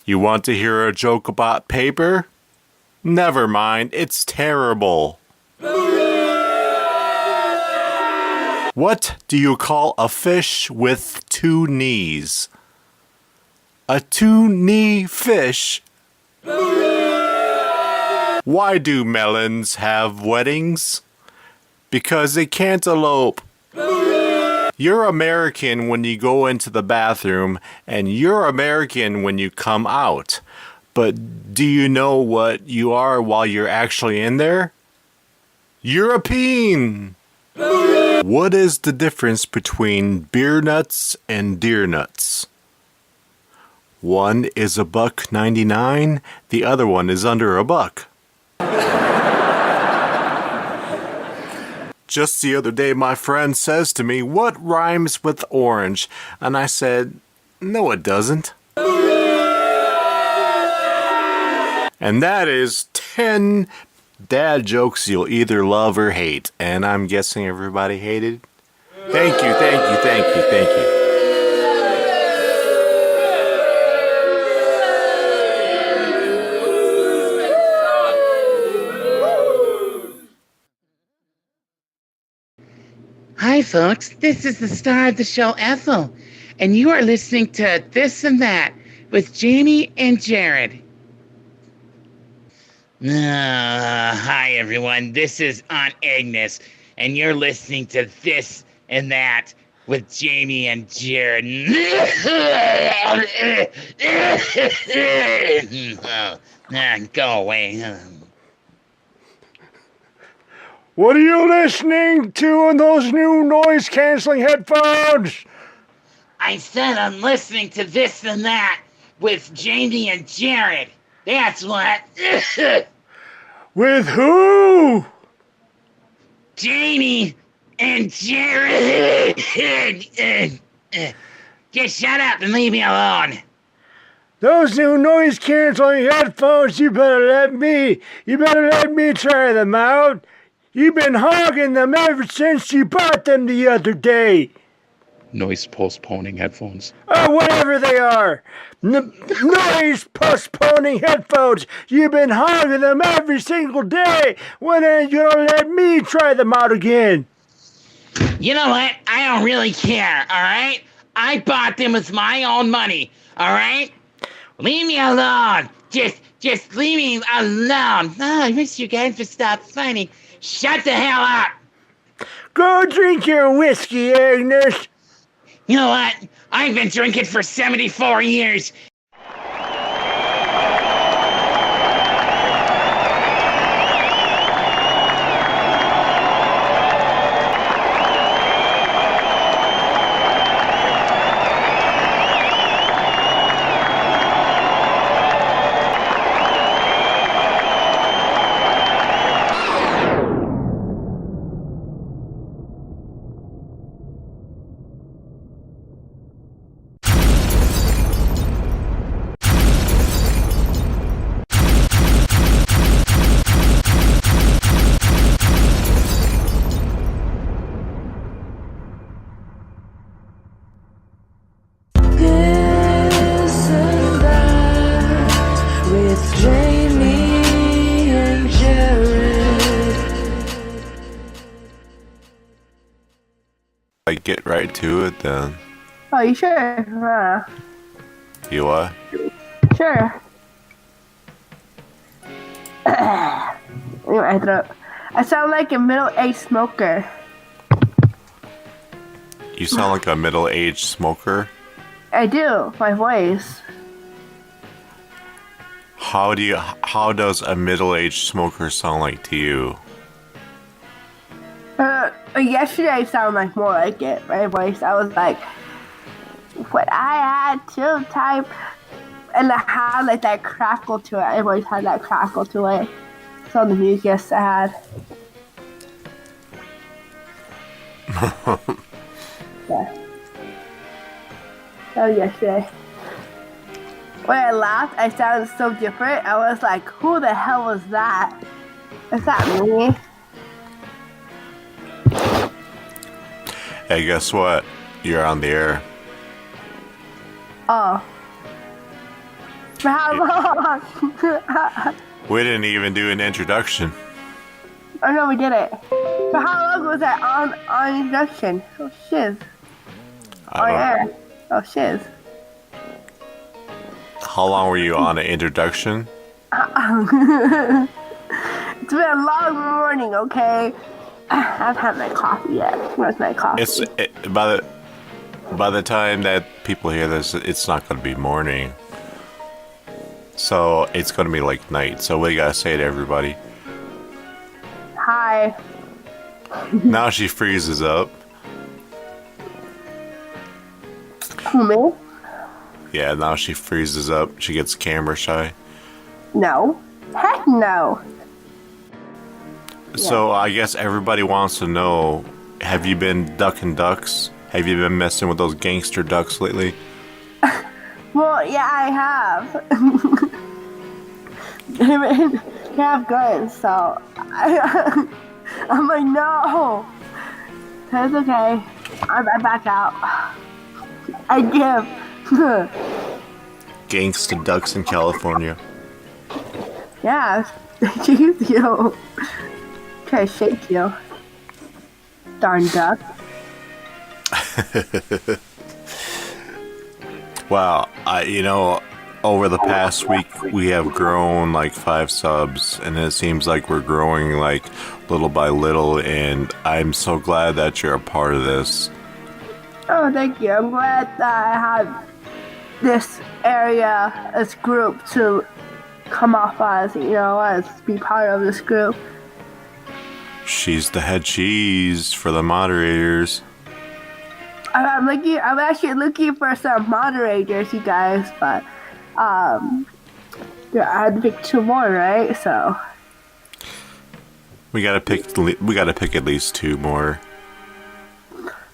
You want to hear a joke about paper? Never mind, it's terrible. What do you call a fish with 2 knees? A 2-knee fish. Why do melons have weddings? Because they can't elope. You're American when you go into the bathroom, and you're American when you come out. But do you know what you are while you're actually in there? European! What is the difference between beer nuts and deer nuts? One is $1.99, the other one is under $1. Just the other day, my friend says to me, "What rhymes with orange?" And I said, "No, it doesn't." And that is 10 dad jokes you'll either love or hate. And I'm guessing everybody hated. Thank you, thank you, thank you, thank you. Hi, folks. This is the star of the show, Ethel, and you are listening to This and That with Jaimie and Jared. Hi, everyone. This is Aunt Agnes, and you're listening to This and That with Jaimie and Jared. Go away. What are you listening to in those new noise-canceling headphones? I said I'm listening to This and That with Jaimie and Jared. That's what. With who? Jaimie and Jared. Just shut up and leave me alone. Those new noise-canceling headphones, you better let me try them out. You've been hogging them ever since you bought them the other day. noise postponing headphones. Whatever they are. Noise postponing headphones. You've been hogging them every single day. When are you gonna let me try them out again? You know what? I don't really care, alright? I bought them with my own money, alright? Leave me alone. Just leave me alone. Oh, I wish you guys would stop fighting. Shut the hell up. Go drink your whiskey, Agnes. You know what? I've been drinking for 74 years. This and that with Jaimie and Jared. I get right to it then. Oh, you sure? You what? Sure. My throat. I sound like a middle-aged smoker. You sound like a middle-aged smoker. I do. My voice. How does a middle-aged smoker sound like to you? Yesterday I sounded like more like it. My voice. I was like, what I had to type, and I had like that crackle to it. I always had that crackle to it. So the mucus I had. Yeah. That was yesterday. When I laughed, I sounded so different. I was like, who the hell was that? Is that me? Hey, guess what? You're on the air. Oh. For how long? We didn't even do an introduction. Oh no, we did it. For how long was I on introduction? Oh shiz. I don't- Air. Oh shiz. How long were you on an introduction? It's been a long morning, okay? I haven't had my coffee yet. Where's my coffee? By the time that people hear this, it's not going to be morning. So it's going to be like night. So we got to say to everybody. Hi. Now she freezes up. Who, me? Yeah, now she freezes up. She gets camera shy. No. Heck no. So I guess everybody wants to know, have you been ducking ducks? Have you been messing with those gangster ducks lately? Well, yeah, I have. They have guns, so I'm like, no. That's okay. I back out. I give. Gangsta ducks in California. Yeah, jeez, you. Try to shake you. Darn duck. Wow, over the past week we have grown like 5 subs, and it seems like we're growing like little by little, and I'm so glad that you're a part of this. Oh, thank you. I'm glad that I have this area, this group to come off as, as be part of this group. She's the head cheese for the moderators. I'm actually looking for some moderators, you guys, but I had to pick 2 more, right? So We gotta pick at least 2 more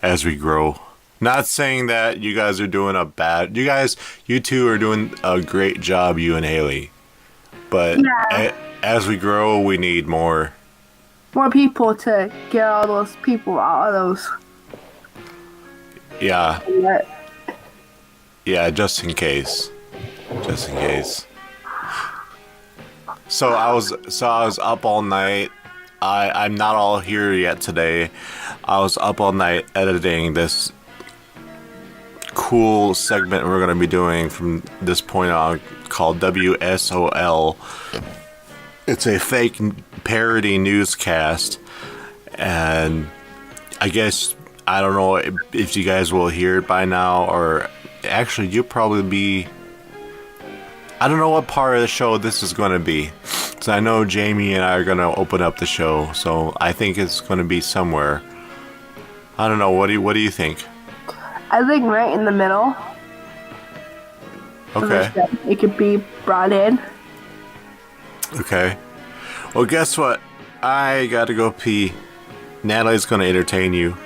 as we grow. Not saying that you guys are doing you 2 are doing a great job, you and Haley. But as we grow, we need more people to get all those people out of those. Yeah. Yeah. Yeah, just in case. Just in case. So I was up all night. I'm not all here yet today. I was up all night editing this cool segment we're going to be doing from this point on called WSOL. It's a fake parody newscast, and I guess I don't know if you guys will hear it by now, or actually you'll probably be. I don't know what part of the show this is going to be. So I know Jaimie and I are going to open up the show, so I think it's going to be somewhere. I don't know. What do you think? I think right in the middle. Okay. It could be brought in. Okay. Well, guess what? I got to go pee. Natalie's going to entertain you.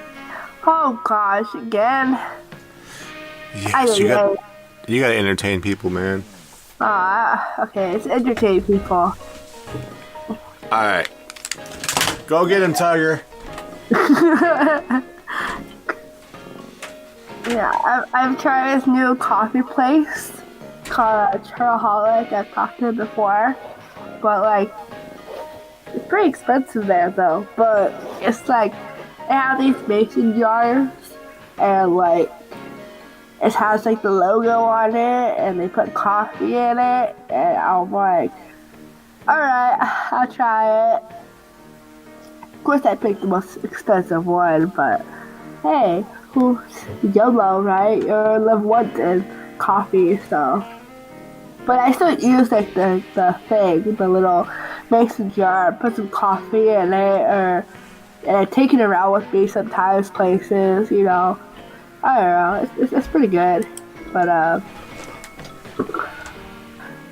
Oh gosh, again. Yes, you got to entertain people, man. Okay, it's entertain people. Alright. Go get him, Tiger. Yeah, I've tried this new coffee place called Charaholic. I've talked to it before. But, like, it's pretty expensive there, though. But it's like, it has these mason jars, and, like, it has, like, the logo on it, and they put coffee in it, and I'm like, alright, I'll try it. Of course, I picked the most expensive one, but hey, who's YOLO, right? You only live once in coffee, so. But I still use, like, the thing, the little mason jar, put some coffee in it, or take it around with me sometimes, places, you know. I don't know, it's pretty good, but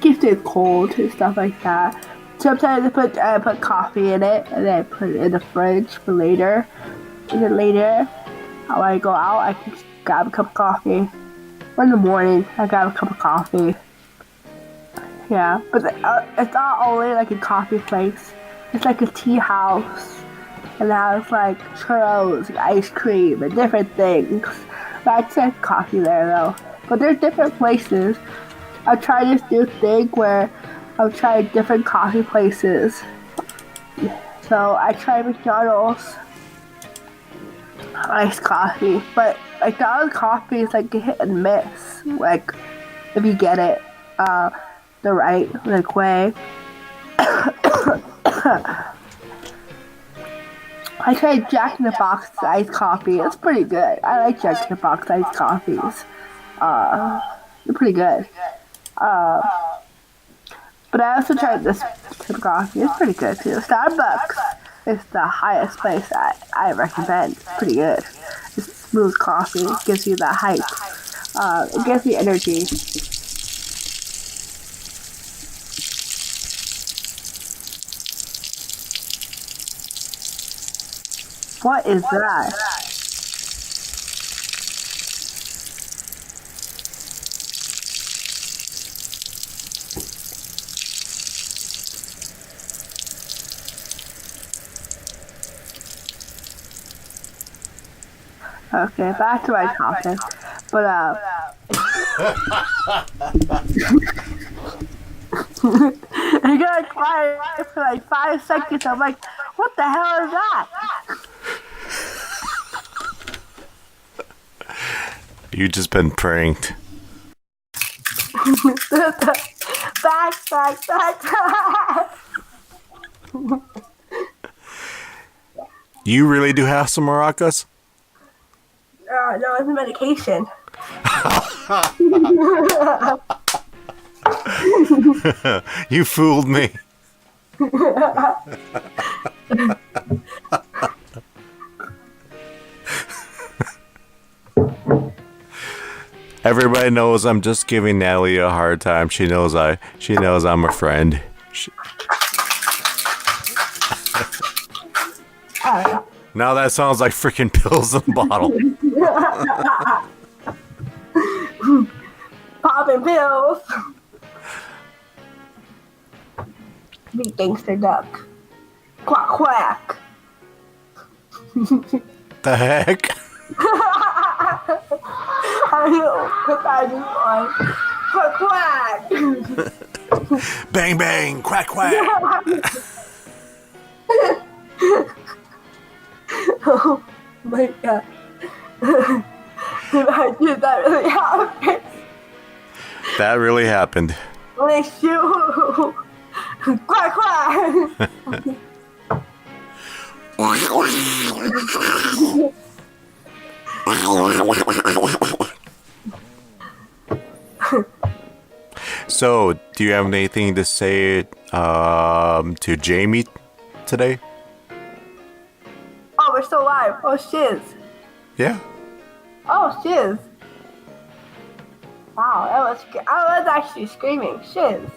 keeps it cold and stuff like that. Sometimes I put coffee in it and then I put it in the fridge for later. And then later, when I go out, I can just grab a cup of coffee. Or in the morning, I grab a cup of coffee. Yeah, but it's not only like a coffee place. It's like a tea house. And it has like churros and ice cream and different things. But I'd say coffee there though. But there's different places. I've tried this new thing where I've tried different coffee places. So I tried McDonald's iced coffee. But McDonald's coffee is like a hit and miss. Like if you get it the right like way. I tried Jack in the Box iced coffee. It's pretty good. I like Jack in the Box iced coffees. They're pretty good. But I also tried this type of coffee. It's pretty good too. Starbucks is the highest place I recommend. It's pretty good. It's smooth coffee. It gives you that hype. It gives you energy. What is that? Okay, back to my topic. But I got quiet for like 5 seconds. I'm like, what the hell is that? You just been pranked. back. You really do have some maracas? No, it's a medication. You fooled me. Everybody knows I'm just giving Natalie a hard time. She knows I'm a friend. Now that sounds like freaking pills in a bottle. Popping pills. Be gangster duck. Quack quack. The heck? Quack, quack. Bang bang, quack quack. Oh my god. Imagine that really happened. That really happened. Like you. Quack, quack. So, do you have anything to say to Jaimie today? Oh, we're still live. Oh, shiz. Yeah. Oh, shiz. Wow, I was actually screaming. Shiz.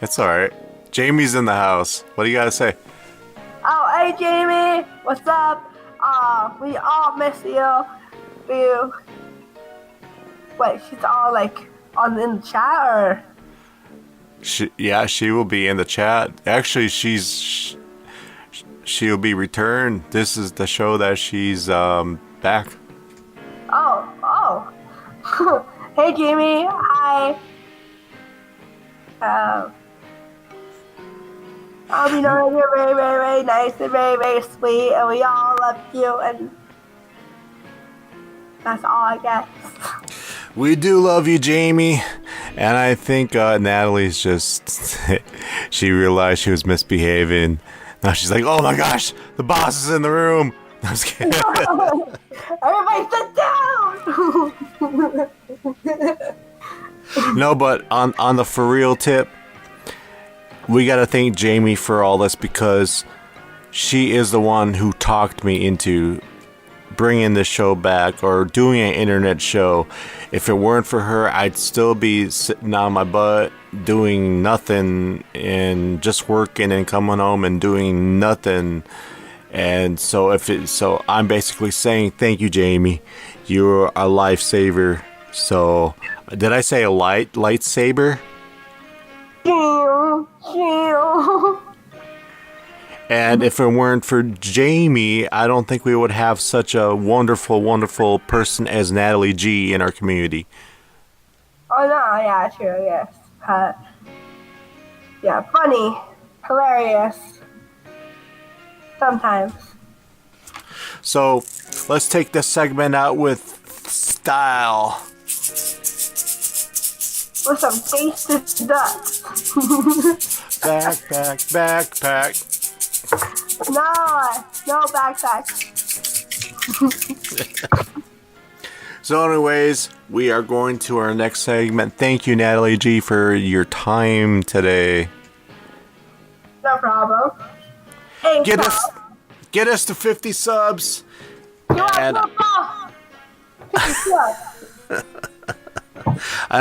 It's alright. Jaimie's in the house. What do you gotta say? Oh, hey, Jaimie. What's up? We all miss you. Wait, she's all like in the chat or? She will be in the chat. Actually, she'll be returned. This is the show that she's back. Oh. Hey, Jaimie. Hi. You know, you're very, very, very nice and very, very sweet, and we all love you, and that's all I guess. We do love you, Jaimie. And I think Natalie's just... she realized she was misbehaving. Now she's like, oh my gosh, the boss is in the room. I was kidding. Everybody sit down! No, but on the for real tip, we gotta thank Jaimie for all this because she is the one who talked me into bringing this show back or doing an internet show. If it weren't for her, I'd still be sitting on my butt doing nothing and just working and coming home and doing nothing. And so I'm basically saying thank you, Jaimie. You're a lifesaver. So did I say a lightsaber? And if it weren't for Jaimie, I don't think we would have such a wonderful, wonderful person as Natalie G in our community. Oh no, yeah, true, yes. Yeah, funny, hilarious. Sometimes. So let's take this segment out with style. With some tasted ducks. Backpack. No backpack. So anyways, we are going to our next segment. Thank you, Natalie G, for your time today. No problem. Hey, Get us to 50 subs. And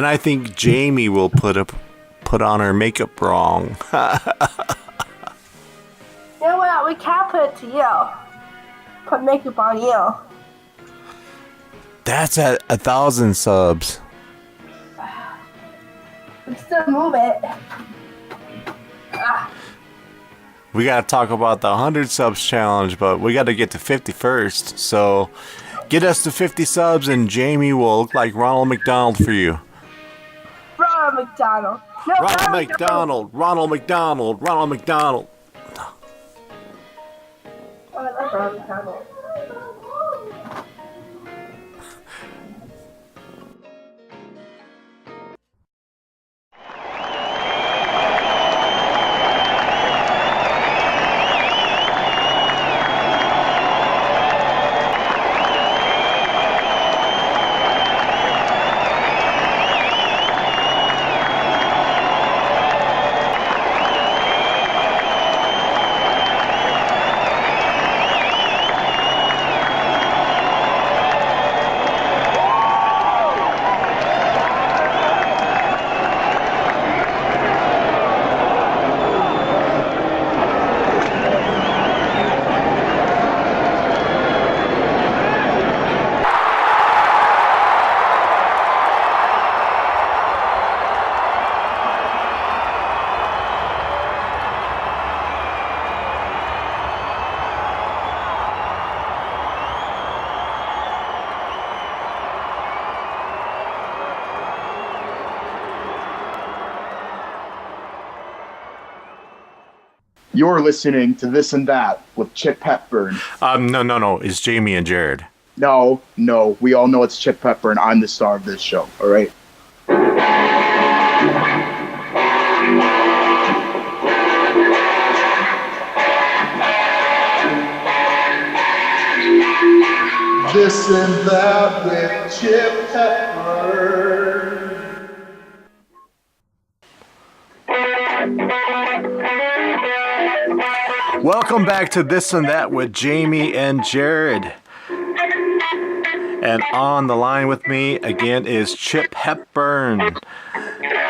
I think Jaimie will put on her makeup wrong. You know what? We can't put it to you. Put makeup on you. That's at 1,000 subs. We still move it. We gotta talk about the 100 subs challenge, but we gotta get to 50 first. So get us to 50 subs and Jaimie will look like Ronald McDonald for you. Ronald McDonald. No, Ronald McDonald. Ronald McDonald. Ronald McDonald. Oh, I love Ronald McDonald. You're listening to This and That with Chip Hepburn. No. It's Jaimie and Jared. No. We all know it's Chip Hepburn. I'm the star of this show, all right? This and That with Chip Hepburn. Welcome back to This and That with Jaimie and Jared. And on the line with me again is Chip Hepburn,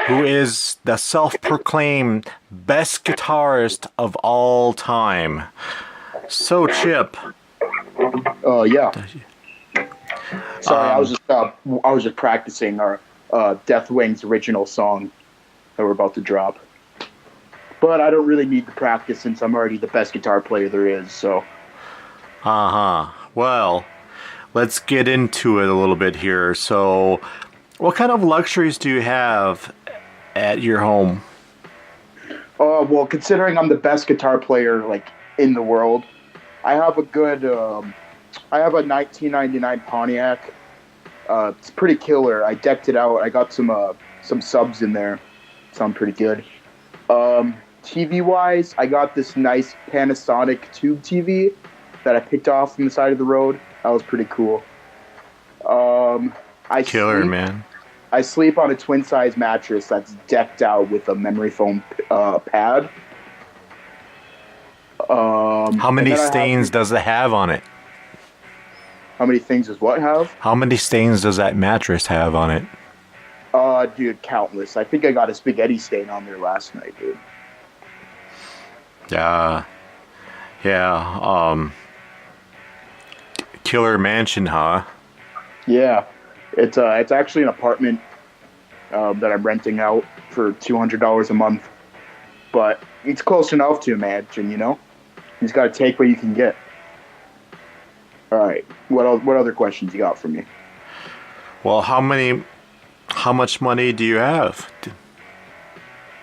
who is the self-proclaimed best guitarist of all time. So, Chip. Yeah. Sorry, I was just practicing our Deathwings original song that we're about to drop. But I don't really need to practice since I'm already the best guitar player there is, so. Well, let's get into it a little bit here. So, what kind of luxuries do you have at your home? Well, considering I'm the best guitar player, like, in the world, I have a 1999 Pontiac. It's pretty killer. I decked it out. I got some subs in there. Sound pretty good. TV-wise, I got this nice Panasonic tube TV that I picked off from the side of the road. That was pretty cool. Man. I sleep on a twin-size mattress that's decked out with a memory foam pad. How many stains does it have on it? How many things does what have? How many stains does that mattress have on it? Dude, countless. I think I got a spaghetti stain on there last night, dude. Yeah. Killer mansion, huh? Yeah. It's actually an apartment that I'm renting out for $200 a month. But it's close enough to a mansion, you know? You just gotta take what you can get. All right. What other questions you got for me? Well, how much money do you have?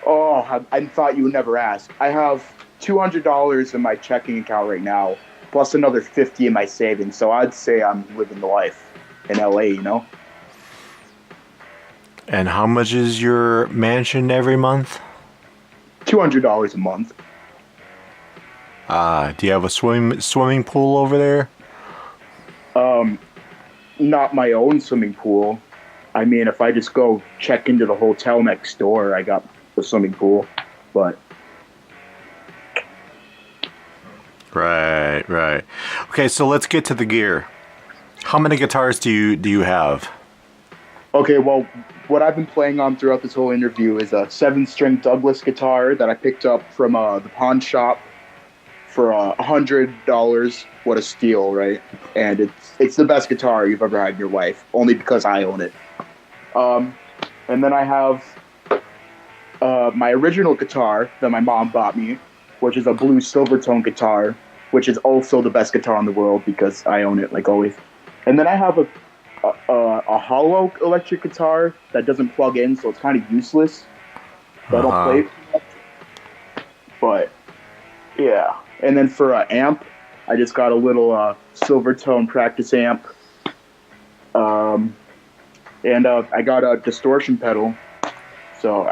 Oh, I thought you would never ask. I have $200 in my checking account right now, plus another $50 in my savings. So I'd say I'm living the life in LA, you know? And how much is your mansion every month? $200 a month. Do you have a swimming pool over there? Not my own swimming pool. I mean, if I just go check into the hotel next door, I got the swimming pool. But right. Okay, so let's get to the gear. How many guitars do you have? Okay, well, what I've been playing on throughout this whole interview is a 7-string Douglas guitar that I picked up from the pawn shop for $100. What a steal, right? And it's the best guitar you've ever had in your life, only because I own it. And then I have my original guitar that my mom bought me, which is a blue Silvertone guitar, which is also the best guitar in the world because I own it, like always. And then I have a hollow electric guitar that doesn't plug in, so it's kind of useless. So I don't play it too much. But, yeah. And then for an amp, I just got a little Silvertone practice amp. And I got a distortion pedal. So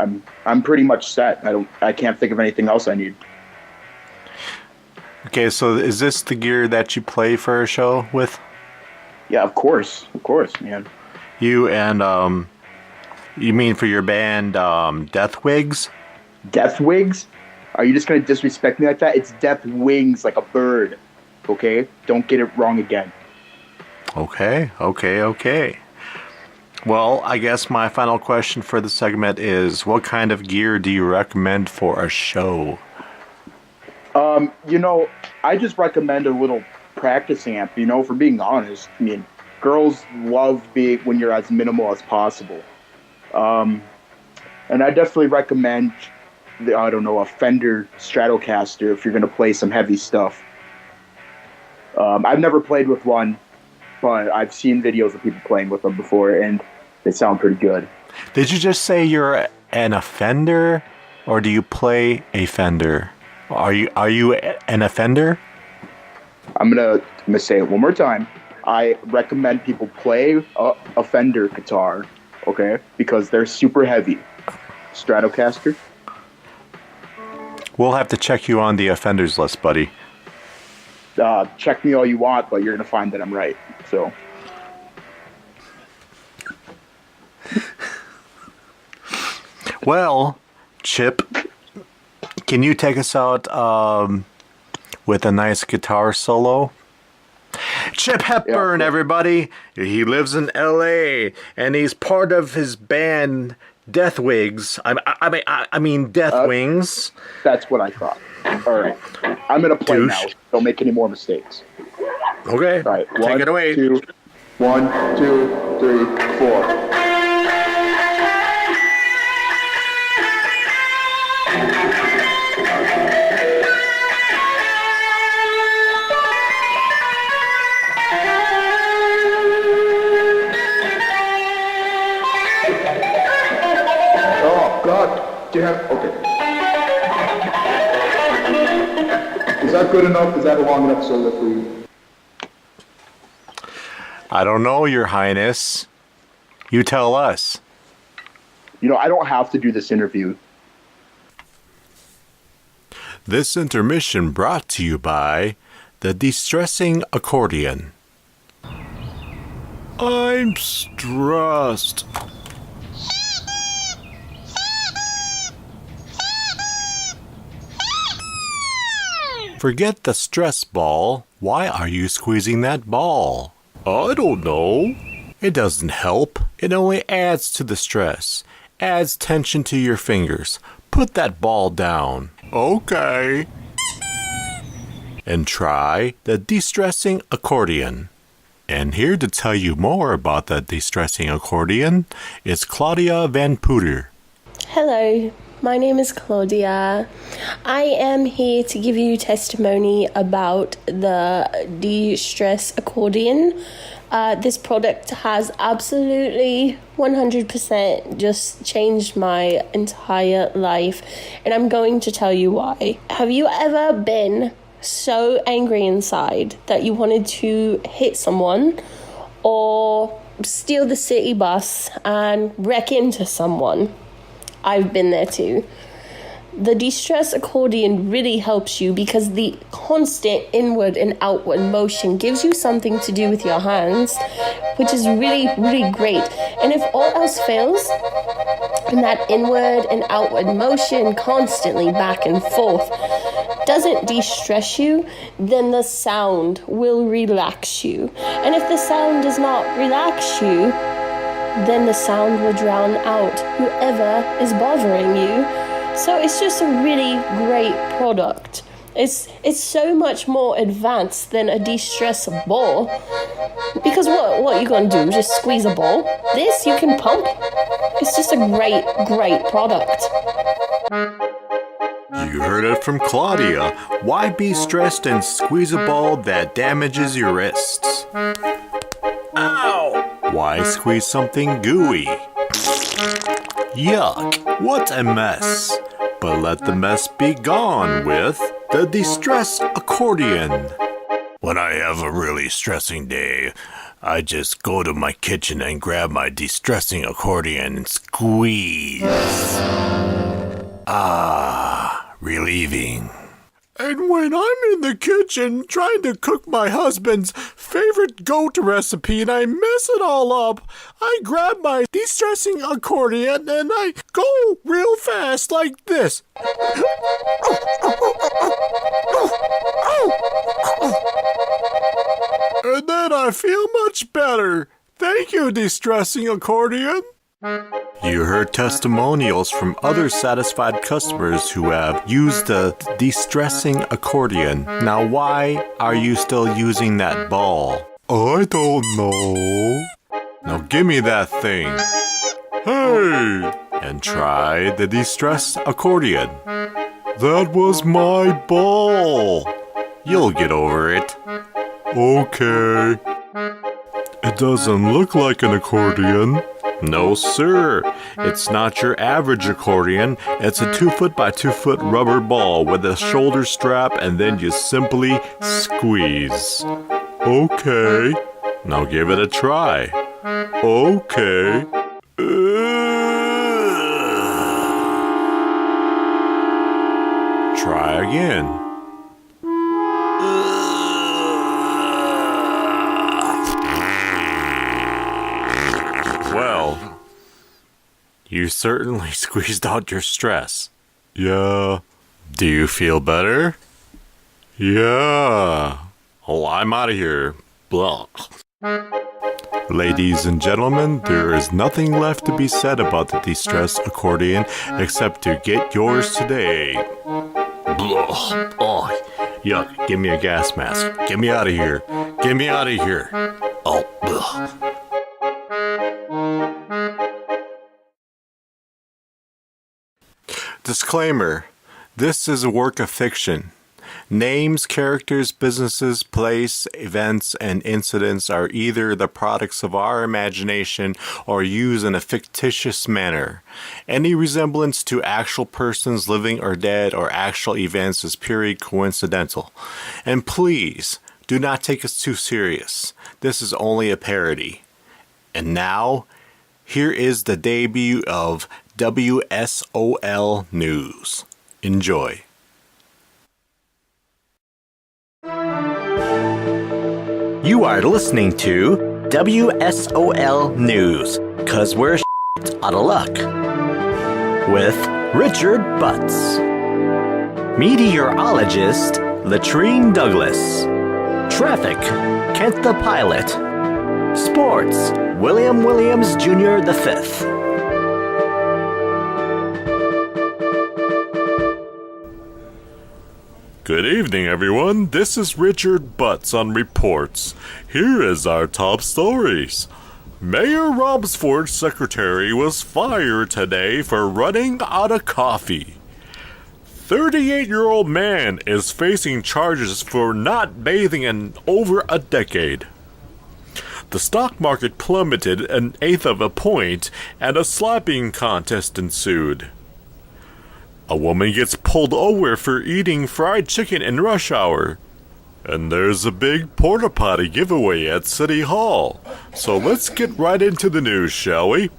I'm pretty much set. I can't think of anything else I need. Okay, so is this the gear that you play for a show with? Yeah, of course, man. You and you mean for your band Deathwigs? Deathwigs? Are you just gonna disrespect me like that? It's Death Wings, like a bird. Okay? Don't get it wrong again. Okay. Well, I guess my final question for the segment is, what kind of gear do you recommend for a show? I just recommend a little practice amp, for being honest. I mean, girls love being when you're as minimal as possible. And I definitely recommend, a Fender Stratocaster if you're going to play some heavy stuff. I've never played with one, but I've seen videos of people playing with them before, and they sound pretty good. Did you just say you're an offender, or do you play a Fender? Are you an offender? I'm gonna say it one more time. I recommend people play a Fender guitar, okay? Because they're super heavy. Stratocaster. We'll have to check you on the offenders list, buddy. Check me all you want, but you're gonna find that I'm right. So. Well, Chip, can you take us out with a nice guitar solo? Chip Hepburn, everybody. He lives in L.A. and he's part of his band Deathwigs. I mean Deathwings. That's what I thought. All right, I'm gonna play now. Don't make any more mistakes. Okay. All right. Take it away. 1, 2, 3, 4. Okay. Is that good enough? Is that a long enough solo for you? I don't know, Your Highness. You tell us. You know, I don't have to do this interview. This intermission brought to you by the Distressing Accordion. I'm stressed. Forget the stress ball. Why are you squeezing that ball? I don't know. It doesn't help. It only adds to the stress. Adds tension to your fingers. Put that ball down. Okay. And try the Distressing Accordion. And here to tell you more about the Distressing Accordion is Claudia Van Pooter. Hello, my name is Claudia. I am here to give you testimony about the De-Stress Accordion. This product has absolutely 100% just changed my entire life, and I'm going to tell you why. Have you ever been so angry inside that you wanted to hit someone or steal the city bus and wreck into someone? I've been there too. The De-Stress Accordion really helps you because the constant inward and outward motion gives you something to do with your hands, which is really, really great. And if all else fails, and that inward and outward motion constantly back and forth doesn't de-stress you, then the sound will relax you. And if the sound does not relax you, then the sound will drown out whoever is bothering you. So it's just a really great product. It's so much more advanced than a de-stress ball. Because what are you going to do? Just squeeze a ball? This you can pump. It's just a great, great product. You heard it from Claudia. Why be stressed and squeeze a ball that damages your wrists? Ow! Why squeeze something gooey? Yuck, what a mess. But let the mess be gone with the De-Stress Accordion. When I have a really stressing day, I just go to my kitchen and grab my de-stressing accordion and squeeze. Ah, relieving. And when I'm in the kitchen trying to cook my husband's favorite goat recipe and I mess it all up, I grab my de-stressing accordion and I go real fast like this. And then I feel much better. Thank you, de-stressing accordion. You heard testimonials from other satisfied customers who have used the de-stressing accordion. Now, why are you still using that ball? I don't know. Now give me that thing. Hey! And try the de-stress accordion. That was my ball. You'll get over it. Okay. It doesn't look like an accordion. No, sir. It's not your average accordion. It's a 2-foot by 2-foot rubber ball with a shoulder strap, and then you simply squeeze. Okay. Now give it a try. Okay. Try again. Well, you certainly squeezed out your stress. Yeah. Do you feel better? Yeah. Oh, I'm out of here. Blah. Ladies and gentlemen, there is nothing left to be said about the de-stress accordion except to get yours today. Blah. Oh, yuck. Give me a gas mask. Get me out of here. Get me out of here. Oh, blah. Disclaimer. This is a work of fiction. Names, characters, businesses, place, events, and incidents are either the products of our imagination or used in a fictitious manner. Any resemblance to actual persons living or dead or actual events is purely coincidental. And please, do not take us too serious. This is only a parody. And now, here is the debut of WSOL-News. Enjoy. You are listening to WSOL-News, 'cause we're out of luck. With Richard Butts. Meteorologist, Latrine Douglas. Traffic, Kent the Pilot. Sports, William Williams Jr. V. Good evening, everyone. This is Richard Butts on Reports. Here is our top stories. Mayor Romsford's secretary was fired today for running out of coffee. 38-year-old man is facing charges for not bathing in over a decade. The stock market plummeted an eighth of a point, and a slapping contest ensued. A woman gets pulled over for eating fried chicken in rush hour. And there's a big porta potty giveaway at City Hall. So let's get right into the news, shall we?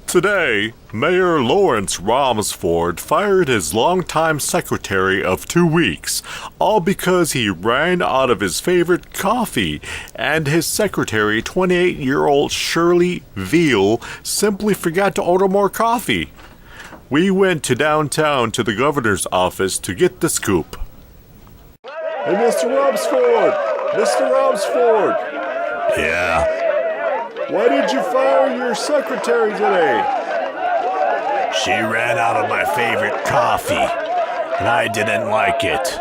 Today, Mayor Lawrence Romsford fired his longtime secretary of 2 weeks, all because he ran out of his favorite coffee, and his secretary, 28-year-old Shirley Veal, simply forgot to order more coffee. We went to downtown to the governor's office to get the scoop. Hey, Mr. Romsford! Mr. Romsford! Yeah. Why did you fire your secretary today? She ran out of my favorite coffee, and I didn't like it.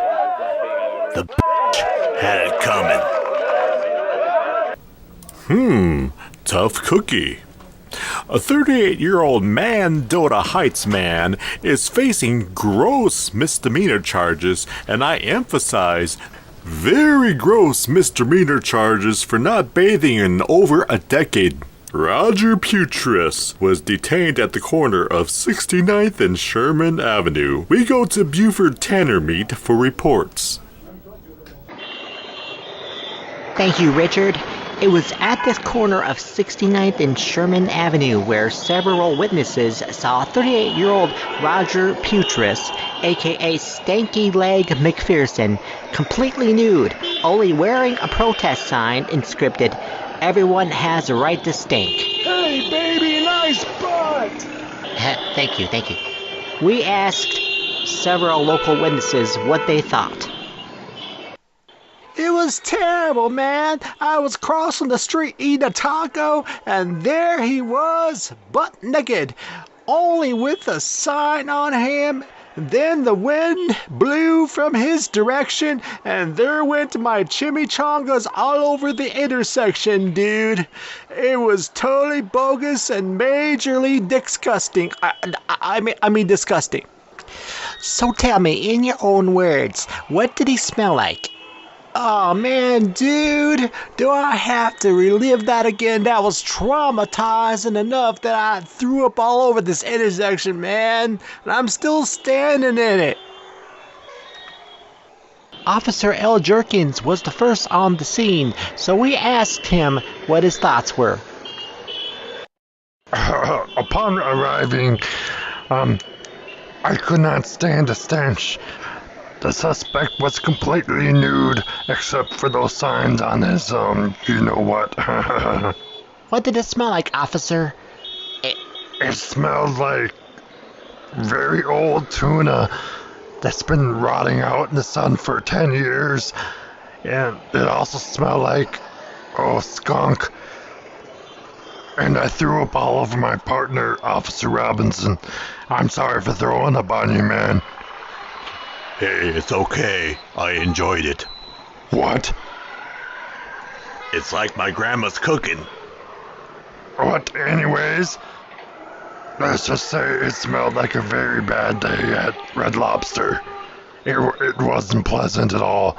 The bitch had it coming. Tough cookie. A 38-year-old Mandota Heights man is facing gross misdemeanor charges, and I emphasize, very gross misdemeanor charges for not bathing in over a decade. Roger Putris was detained at the corner of 69th and Sherman Avenue. We go to Buford Tanner Meat for reports. Thank you, Richard. It was at this corner of 69th and Sherman Avenue where several witnesses saw 38-year-old Roger Putris, aka Stanky Leg McPherson, completely nude, only wearing a protest sign inscripted, "Everyone has a right to stink." Hey, baby, nice butt! Thank you. We asked several local witnesses what they thought. It was terrible, man. I was crossing the street eating a taco, and there he was, butt naked, only with a sign on him. Then the wind blew from his direction, and there went my chimichangas all over the intersection, dude. It was totally bogus and majorly disgusting. I mean disgusting. So tell me, in your own words, what did he smell like? Oh man, dude, do I have to relive that again? That was traumatizing enough that I threw up all over this intersection, man, and I'm still standing in it. Officer L. Jerkins was the first on the scene, so we asked him what his thoughts were. Upon arriving, I could not stand the stench. The suspect was completely nude, except for those signs on his, you know what. What did it smell like, officer? It smelled like very old tuna that's been rotting out in the sun for 10 years. And it also smelled like, skunk. And I threw up all over my partner, Officer Robinson. I'm sorry for throwing up on you, man. Hey, it's okay. I enjoyed it. What? It's like my grandma's cooking. What, anyways? Let's just say it smelled like a very bad day at Red Lobster. It wasn't pleasant at all.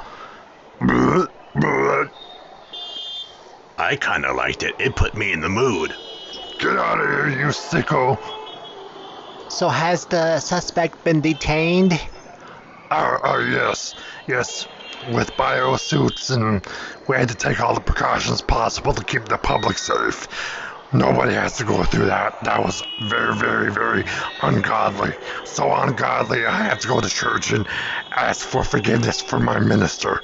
Blech, blech. I kinda liked it. It put me in the mood. Get out of here, you sicko. So has the suspect been detained? Yes. Yes, with biosuits, and we had to take all the precautions possible to keep the public safe. Nobody has to go through that. That was very, very, very ungodly. So ungodly, I have to go to church and ask for forgiveness from my minister.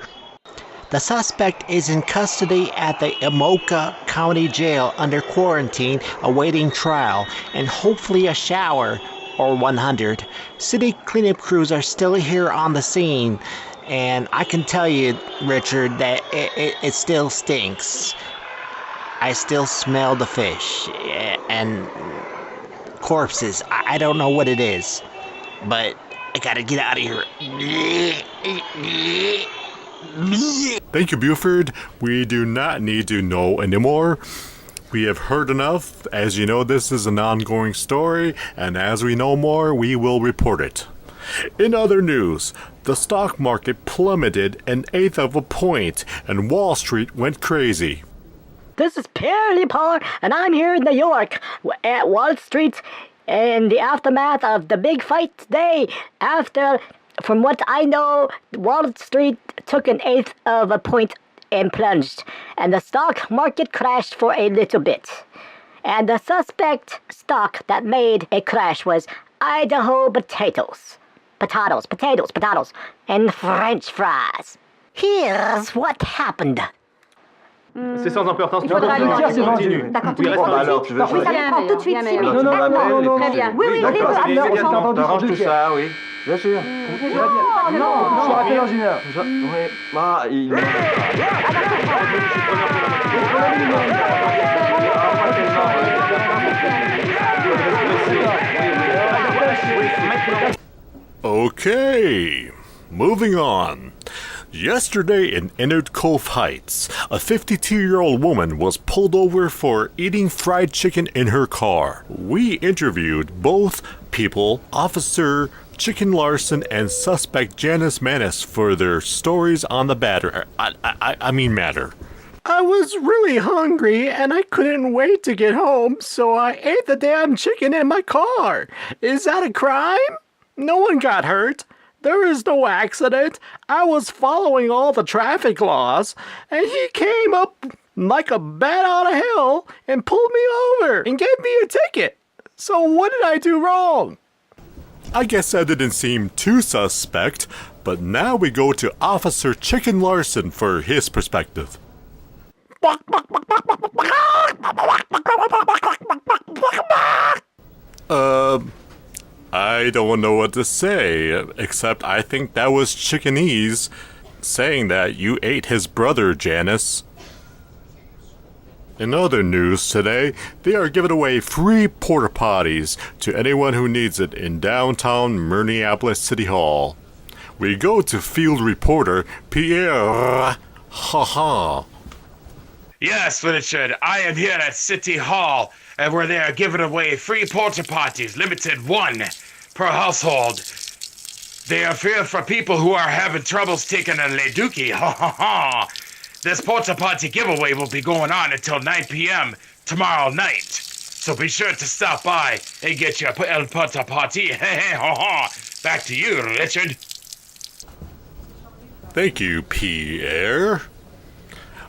The suspect is in custody at the Imoka County Jail under quarantine, awaiting trial, and hopefully a shower, or 100. City cleanup crews are still here on the scene, and I can tell you, Richard, that it still stinks. I still smell the fish and corpses. I don't know what it is, but I gotta get out of here. Thank you, Buford. We do not need to know anymore. We have heard enough. As you know, this is an ongoing story, and as we know more, we will report it. In other news, the stock market plummeted 1/8 of a point, and Wall Street went crazy. This is Perry Paul, and I'm here in New York at Wall Street in the aftermath of the big fight today. From what I know, Wall Street took 1/8 of a point and plunged, and the stock market crashed for a little bit. And the suspect stock that made a crash was Idaho potatoes, and French fries. Here's what happened. C'est sans importance. Il faudra lui dire, c'est vendu. D'accord, tout de suite. Oui, ça prend tout de suite 6 minutes. Non, très bien. Oui, T'arranges tout ça, oui. Bien sûr. Non, je rappelle dans une heure. Oui, bah, il... Okay, moving on. Yesterday in Ennard Cove Heights, a 52-year-old woman was pulled over for eating fried chicken in her car. We interviewed both people, Officer Chicken Larson and suspect Janice Manis, for their stories on the matter. matter. I was really hungry and I couldn't wait to get home, so I ate the damn chicken in my car. Is that a crime? No one got hurt. There is no accident. I was following all the traffic laws, and he came up like a bat out of hell and pulled me over and gave me a ticket. So what did I do wrong? I guess that didn't seem too suspect, but now we go to Officer Chicken Larson for his perspective. I don't know what to say, except I think that was Chickenese saying that you ate his brother, Janice. In other news today, they are giving away free porta potties to anyone who needs it in downtown Minneapolis City Hall. We go to field reporter Pierre Haha. Yes, Richard, I am here at City Hall, where they are giving away free porta potties, limited 1 per household. They are feared for people who are having troubles taking a Leduki. Ha ha ha. This Porta Potty giveaway will be going on until 9 p.m. tomorrow night. So be sure to stop by and get your El Porta Potty. Ha ha. Back to you, Richard. Thank you, Pierre.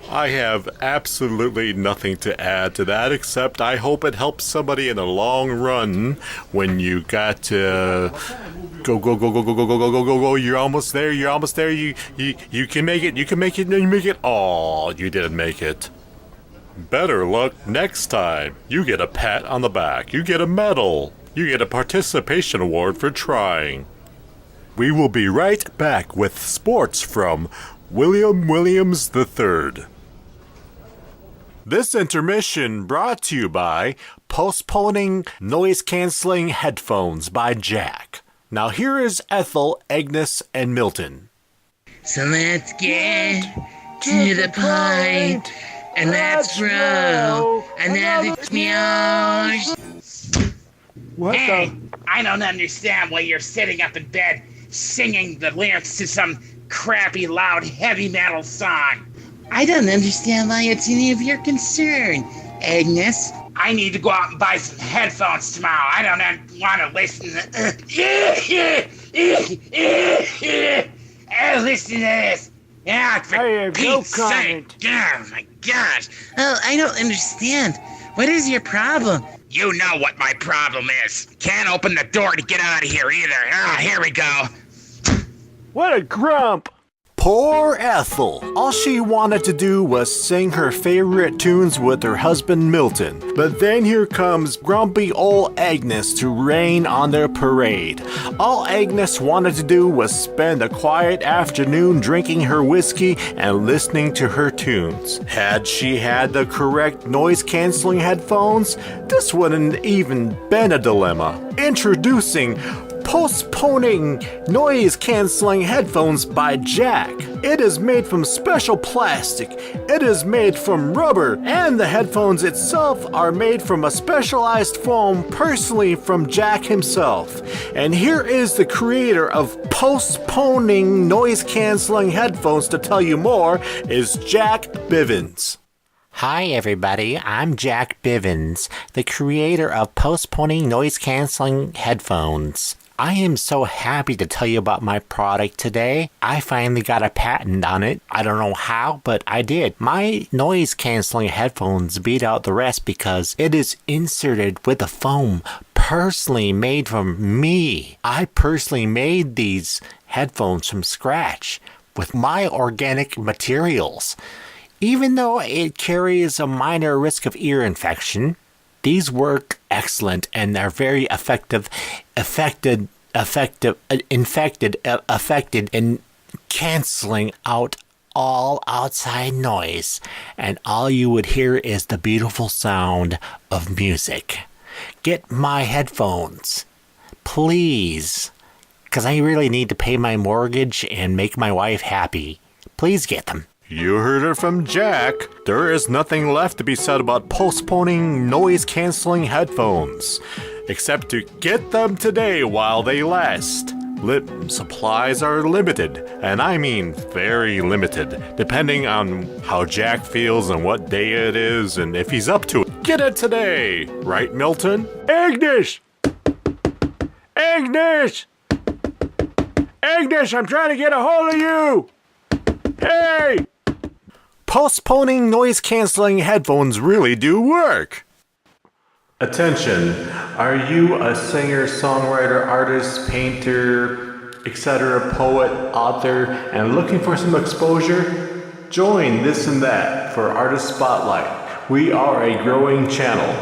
I have absolutely nothing to add to that, except I hope it helps somebody in the long run when you got to go. You're almost there. You can make it. You can make it. Oh, you didn't make it. Better luck next time. You get a pat on the back. You get a medal. You get a participation award for trying. We will be right back with sports from William Williams III. This intermission brought to you by Postponing Noise-Canceling Headphones by Jack. Now here is Ethel, Agnes, and Milton. So let's get to the point, and let's roll another smears. What Hey, I don't understand why you're sitting up in bed singing the lyrics to some crappy, loud, heavy metal song. I don't understand why it's any of your concern, Agnes. I need to go out and buy some headphones tomorrow. I don't want to listen to... listen to this. Yeah, for Pete's sake. Oh, my gosh. Oh, I don't understand. What is your problem? You know what my problem is. Can't open the door to get out of here either. Ah, here we go. What a grump! Poor Ethel. All she wanted to do was sing her favorite tunes with her husband Milton. But then here comes grumpy old Agnes to rain on their parade. All Agnes wanted to do was spend a quiet afternoon drinking her whiskey and listening to her tunes. Had she had the correct noise-canceling headphones, this wouldn't even been a dilemma. Introducing Postponing Noise-Canceling Headphones by Jack. It is made from special plastic. It is made from rubber, and the headphones itself are made from a specialized foam personally from Jack himself. And here is the creator of Postponing Noise-Canceling Headphones to tell you more is Jack Bivens. Hi everybody, I'm Jack Bivens, the creator of Postponing Noise-Canceling Headphones. I am so happy to tell you about my product today. I finally got a patent on it. I don't know how, but I did. My noise-canceling headphones beat out the rest because it is inserted with a foam personally made from me. I personally made these headphones from scratch with my organic materials. Even though it carries a minor risk of ear infection, these work excellent and are very effective in canceling out all outside noise, and all you would hear is the beautiful sound of music. Get my headphones, please, because I really need to pay my mortgage and make my wife happy. Please get them. You heard it from Jack. There is nothing left to be said about postponing noise-canceling headphones, except to get them today while they last. Supplies are limited, and I mean very limited, depending on how Jack feels and what day it is and if he's up to it. Get it today! Right, Milton? Agnes! Agnes! Agnes, I'm trying to get a hold of you! Hey! Postponing noise-canceling headphones really do work. Attention, are you a singer, songwriter, artist, painter, etc., poet, author, and looking for some exposure? Join This and That for Artist Spotlight. We are a growing channel.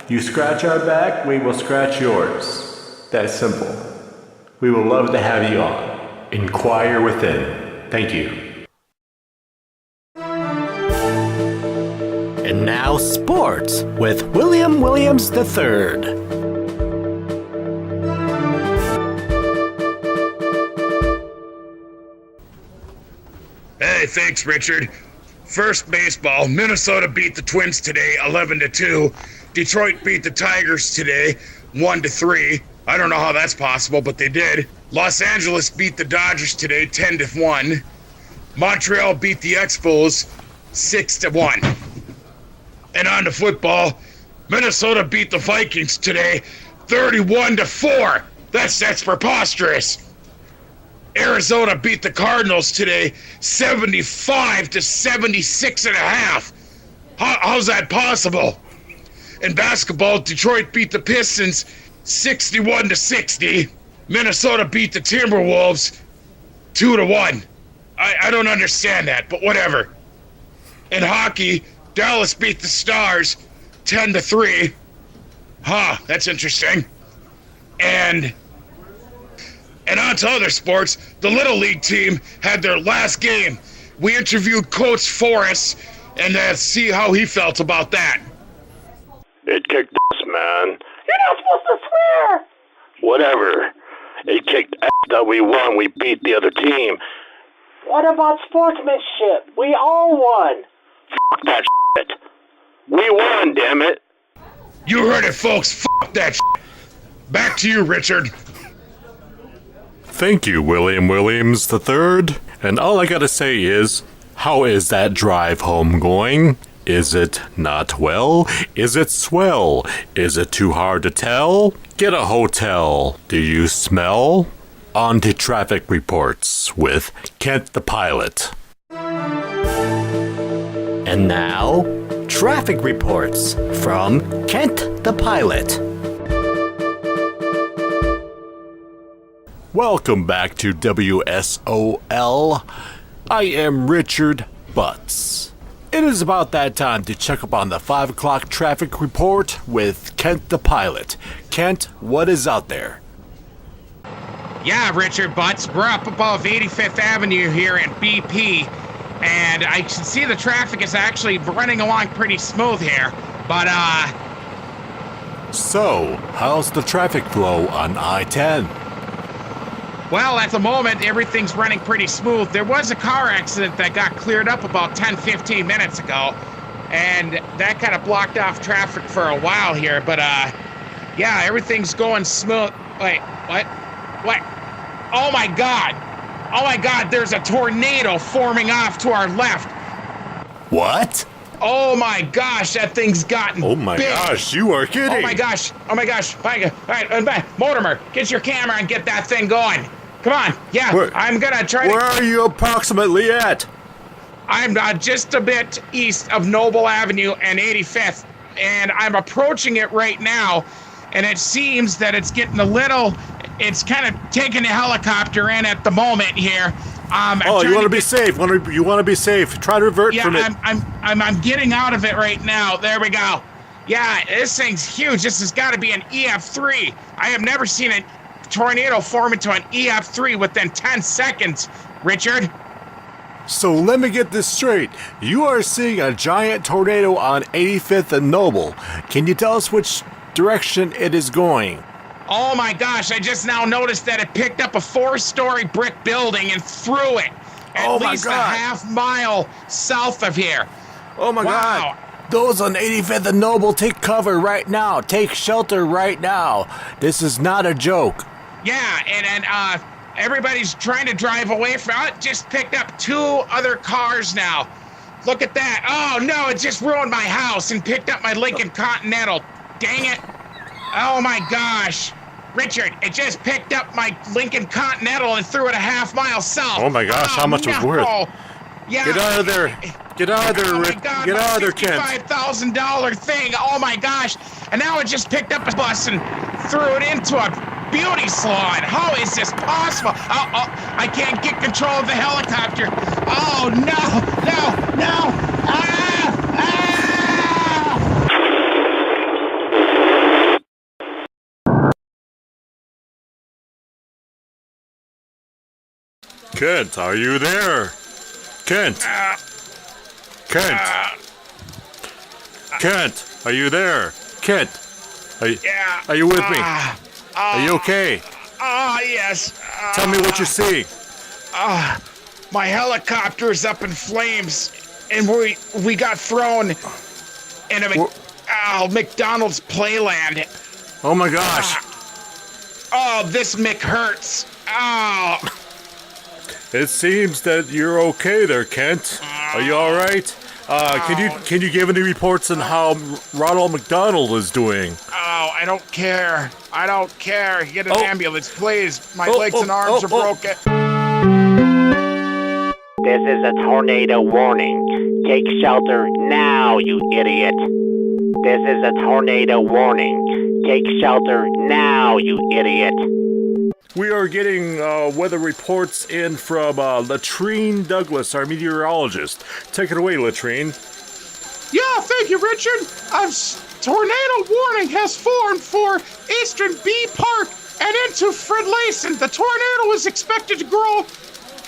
You scratch our back, we will scratch yours. That's simple. We will love to have you on. Inquire within. Thank you. And now sports with William Williams III. Hey, thanks, Richard. First baseball, Minnesota beat the Twins today 11-2. Detroit beat the Tigers today 1-3. I don't know how that's possible, but they did. Los Angeles beat the Dodgers today 10-1. Montreal beat the Expos 6-1. And on to football, Minnesota beat the Vikings today 31-4. That's preposterous. Arizona beat the Cardinals today 75-76.5. How's that possible? In basketball, Detroit beat the Pistons 61-60. Minnesota beat the Timberwolves 2-1. I don't understand that, but whatever. In hockey, Dallas beat the Stars 10-3. That's interesting. And on to other sports, the Little League team had their last game. We interviewed Coach Forrest and see how he felt about that. It kicked ass, man. You're not supposed to swear! Whatever. It kicked ass that we won. We beat the other team. What about sportsmanship? We all won. Fuck that shit. We won, damn it. You heard it, folks. Fuck that shit. Back to you, Richard. Thank you, William Williams III. And all I gotta say is, how is that drive home going? Is it not well? Is it swell? Is it too hard to tell? Get a hotel. Do you smell? On to traffic reports with Kent the Pilot. And now, traffic reports from Kent the Pilot. Welcome back to WSOL. I am Richard Butts. It is about that time to check up on the 5 o'clock traffic report with Kent the Pilot. Kent, what is out there? Yeah, Richard Butts, we're up above 85th Avenue here in BP, and I can see the traffic is actually running along pretty smooth here, but So, how's the traffic flow on I-10? well, at the moment, everything's running pretty smooth. There was a car accident that got cleared up about 10-15 minutes ago, and that kind of blocked off traffic for a while here, but yeah, everything's going smooth. Wait, what? Oh my God, there's a tornado forming off to our left. What? Oh my gosh, that thing's gotten Oh my big. gosh, you are kidding. Oh my gosh. All right, Mortimer, get your camera and get that thing going. Come on, yeah, I'm gonna try Where are you approximately at? I'm just a bit east of Noble Avenue and 85th, and I'm approaching it right now, and it seems that it's getting it's kind of taking the helicopter in at the moment here. You want to be safe. You want to be safe. Try to revert from it. I'm getting out of it right now. There we go. Yeah, this thing's huge. This has got to be an EF3. I have never seen a tornado form into an EF3 within 10 seconds, Richard. So let me get this straight. You are seeing a giant tornado on 85th and Noble. Can you tell us which direction it is going? Oh my gosh, I just now noticed that it picked up a 4-story brick building and threw it at least a half-mile south of here. Oh my God. Those on 85th and Noble, take cover right now. Take shelter right now. This is not a joke. Yeah, and everybody's trying to drive away from it. Just picked up 2 other cars now. Look at that. Oh no, it just ruined my house and picked up my Lincoln Continental. Dang it. Oh my gosh. Richard, it just picked up my Lincoln Continental and threw it a half-mile south. Oh my gosh, how much was worth? Yeah. Get out of there. Get out of there, Rick. Get out of there, Kent. $5,000 thing. Oh my gosh. And now it just picked up a bus and threw it into a beauty salon. How is this possible? Oh, I can't get control of the helicopter. Oh no. Kent, are you there? Kent, are you there? Kent, are you with me? Are you okay? Yes. Tell me what you see. My helicopter's up in flames, and we got thrown in a McDonald's playland. Oh my gosh. Oh, this Mick hurts. Oh. It seems that you're okay there, Kent. Are you all right? Can you give any reports on how Ronald McDonald is doing? Oh, I don't care. I don't care. Get an ambulance, please. My legs and arms are broken. This is a tornado warning. Take shelter now, you idiot. This is a tornado warning. Take shelter now, you idiot. We are getting weather reports in from Latrine Douglas, our meteorologist. Take it away, Latrine. Yeah, thank you, Richard. A tornado warning has formed for eastern Bee Park and into Fred Layson. The tornado is expected to grow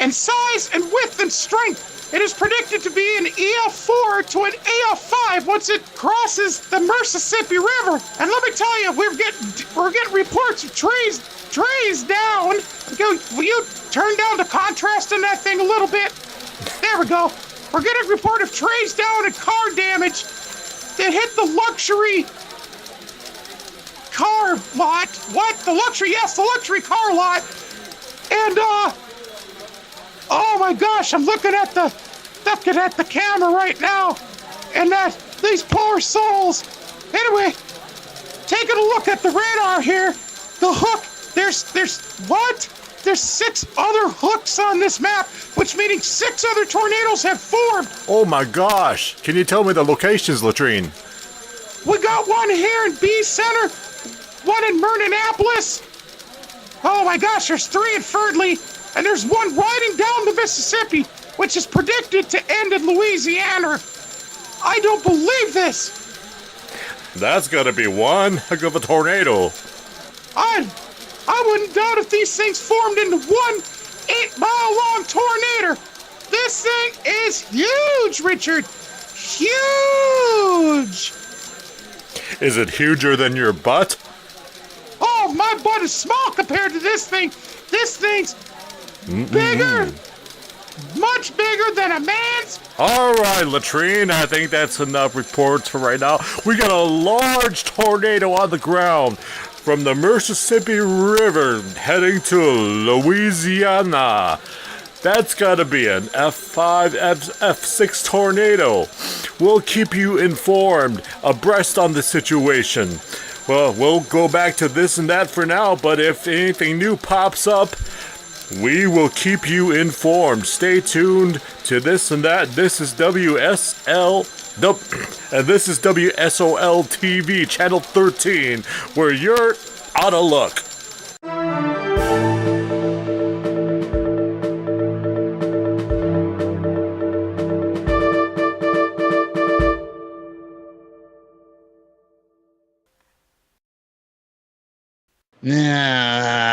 in size and width and strength. It is predicted to be an EF4 to an EF5 once it crosses the Mississippi River. And let me tell you, we're getting reports of trees down. Will you turn down the contrast in that thing a little bit? There we go. We're getting a report of trees down and car damage that hit the luxury car lot. What? The luxury car lot. And oh my gosh, I'm looking at the camera right now, and these poor souls. Anyway, taking a look at the radar here, the hook. There's what? There's 6 other hooks on this map, which meaning 6 other tornadoes have formed. Oh my gosh! Can you tell me the locations, Latrine? We got one here in B Center, one in Myrnapolis. Oh my gosh, there's 3 in Ferdley, and there's one riding down the Mississippi, which is predicted to end in Louisiana. I don't believe this. That's gotta be one heck of a tornado. I wouldn't doubt if these things formed into one 8-mile-long tornado. This thing is huge, Richard. Huge. Is it huger than your butt? Oh, my butt is small compared to this thing. This thing's bigger, much bigger than a man's. All right, Latrine, I think that's enough reports for right now. We got a large tornado on the ground from the Mississippi River heading to Louisiana. That's got to be an F5, F6 tornado. We'll keep you informed, abreast on the situation. Well, we'll go back to this and that for now, but if anything new pops up, we will keep you informed. Stay tuned to this and that. This is WSOL TV, Channel 13, where you're out of luck.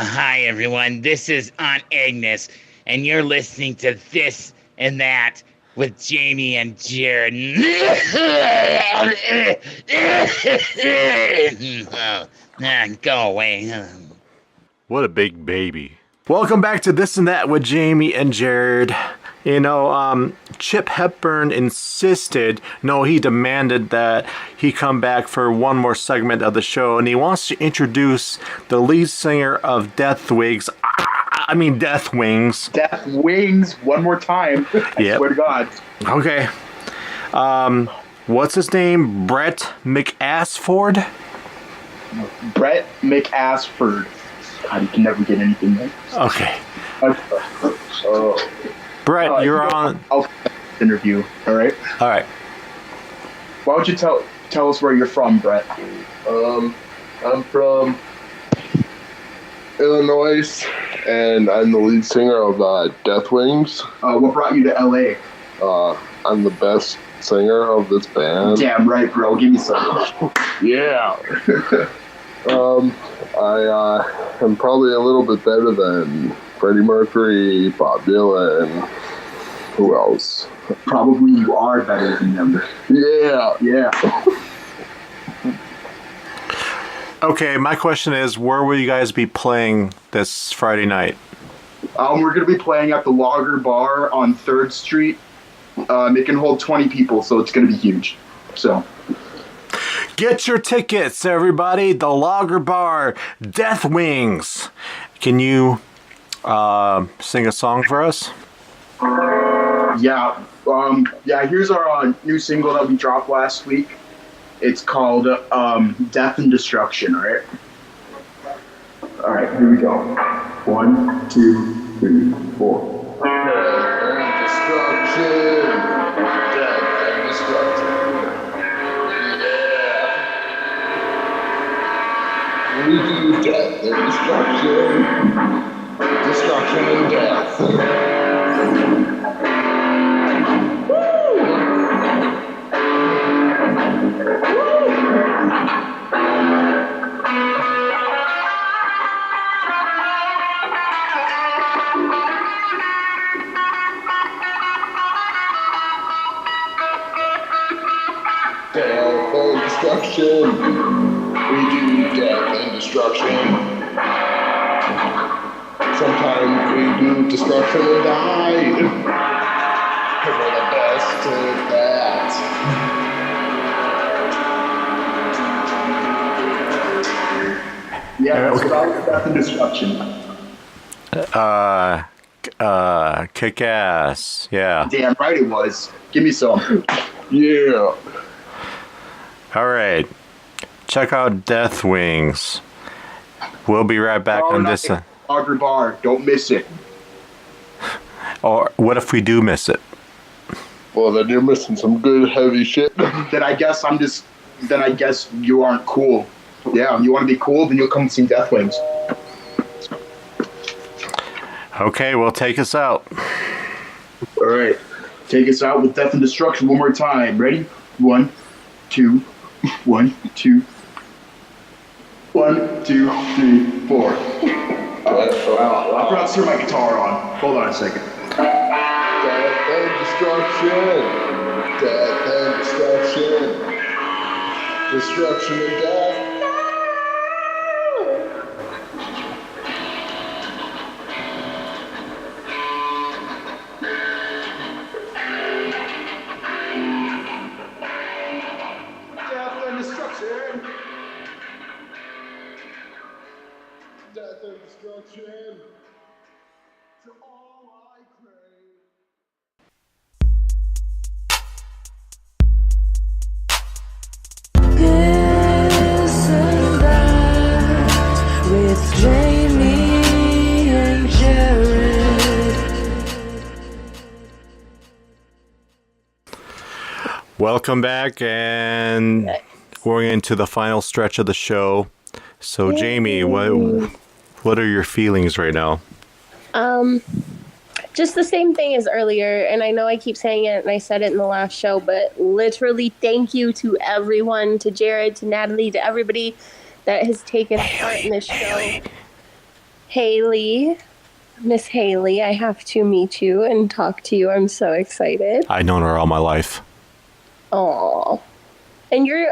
Hi, everyone. This is Aunt Agnes, and you're listening to This and That with Jaimie and Jared. Go away. What a big baby. Welcome back to This and That with Jaimie and Jared. You know, Chip Hepburn insisted, no, he demanded that he come back for one more segment of the show, and he wants to introduce the lead singer of Death Wings. Death Wings. Death Wings, one more time. I swear to God. Okay. What's his name? Brett McAssford? Brett McAssford. God, you can never get anything right. Okay. Brett, you're on. I'll interview. All right. All right. Why don't you tell us where you're from, Brett? I'm from Illinois, and I'm the lead singer of Death Wings. What brought you to LA? I'm the best singer of this band. Damn right, bro. Give me some. Yeah. I am probably a little bit better than Freddie Mercury, Bob Dylan. Who else? Probably you are better than them. Yeah. Okay, my question is, where will you guys be playing this Friday night? We're going to be playing at the Lager Bar on 3rd Street. It can hold 20 people, so it's going to be huge. So, Get your tickets, everybody. The Lager Bar, Death Wings. Can you sing a song for us? Yeah. Here's our new single that we dropped last week. It's called Death and Destruction, all right? All right, here we go. 1, 2, 3, 4. Death and destruction. Death and destruction. Yeah. We do death and destruction. Destruction and death. Death and destruction. We do death and destruction. Sometimes we do destruction and die. Cause we're the best at that. Yeah, it's about Death and Destruction. Kick ass. Yeah. Damn right it was. Give me some. Yeah. All right. Check out Death Wings. We'll be right back on this. Lager Bar. Don't miss it. Or what if we do miss it? Well, then you're missing some good heavy shit. Then I guess you aren't cool. Yeah, you want to be cool, then you'll come see Death Wings. Okay, well, take us out. All right. Take us out with Death and Destruction one more time. Ready? 1, 2, 1, 2. 1, 2, 3, 4. I forgot to turn my guitar on. Hold on a second. Death and destruction. Death and destruction. Destruction and death. Death and Destruction. Death and destruction. To all I crave. This and that with Jaimie and Jared. Welcome back, and going into the final stretch of the show. So, Jaimie, what are your feelings right now? Just the same thing as earlier, and I know I keep saying it, and I said it in the last show, but literally thank you to everyone, to Jared, to Natalie, to everybody that has taken part in this show. Haley, Miss Haley, I have to meet you and talk to you. I'm so excited. I've known her all my life. Aw. And your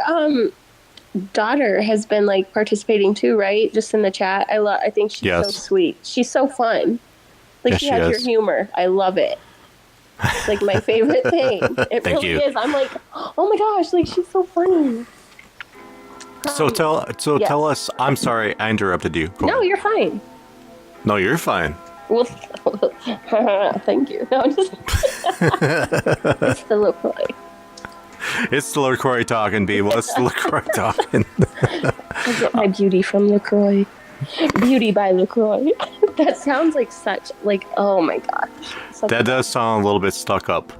daughter has been like participating too, right? Just in the chat. I think she's so sweet. She's so fun. Like, she has your humor. I love it. It's like my favorite thing. It Thank really you. is. I'm like, oh my gosh, like, she's so funny. So tell us. I'm sorry, I interrupted you. Go No, on. you're fine. No, you're fine. Well, thank you. No, I'm just. It's the LaCroix. It's the LaCroix talking, people. It's the LaCroix talking. I get my beauty from LaCroix. Beauty by LaCroix. That sounds like such, like, oh my gosh. That does sound a little bit stuck up.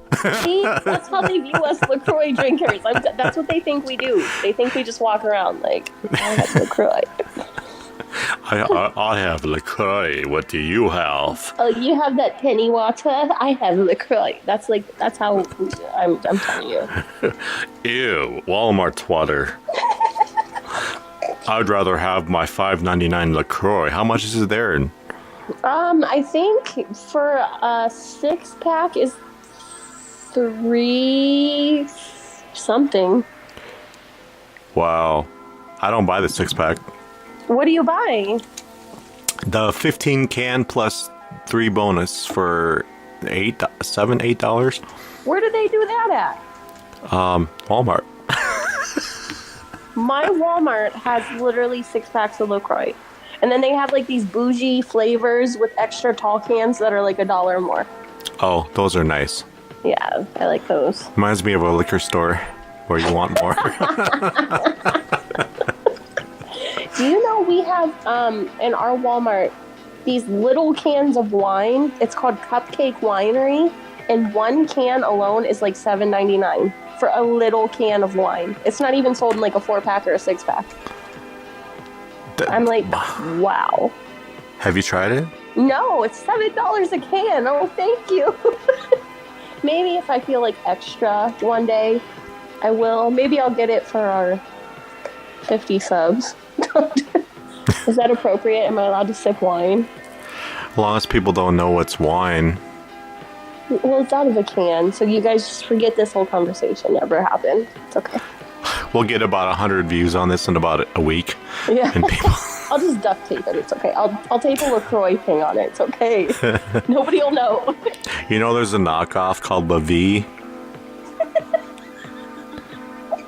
See, that's how they view us LaCroix drinkers. That's what they think we do. They think we just walk around like, I have LaCroix. I have LaCroix. What do you have? Oh, you have that penny water? I have LaCroix. That's how I'm telling you. Ew, Walmart water. I'd rather have my $5.99 LaCroix. How much is it there? I think for a 6-pack is $3 something. Wow. I don't buy the 6-pack. What do you buy? The 15 can plus 3 bonus for $8. Where do they do that at? Walmart. My Walmart has literally 6 packs of LaCroix. And then they have like these bougie flavors with extra tall cans that are like $1 or more. Oh, those are nice. Yeah, I like those. Reminds me of a liquor store where you want more. Do you know we have in our Walmart these little cans of wine? It's called Cupcake Winery, and one can alone is like $7.99 for a little can of wine. It's not even sold in like a 4-pack or a 6-pack. I'm like, wow. Have you tried it? No, it's $7 a can. Oh, thank you. Maybe if I feel like extra one day, I will. Maybe I'll get it for our 50 subs. Is that appropriate? Am I allowed to sip wine? As long as people don't know what's wine. Well, it's out of a can, so you guys just forget this whole conversation ever happened. It's okay. We'll get about 100 views on this in about a week. Yeah. And people... I'll just duct tape it. It's okay. I'll tape a LaCroix thing on it. It's okay. Nobody will know. You know there's a knockoff called La Vie?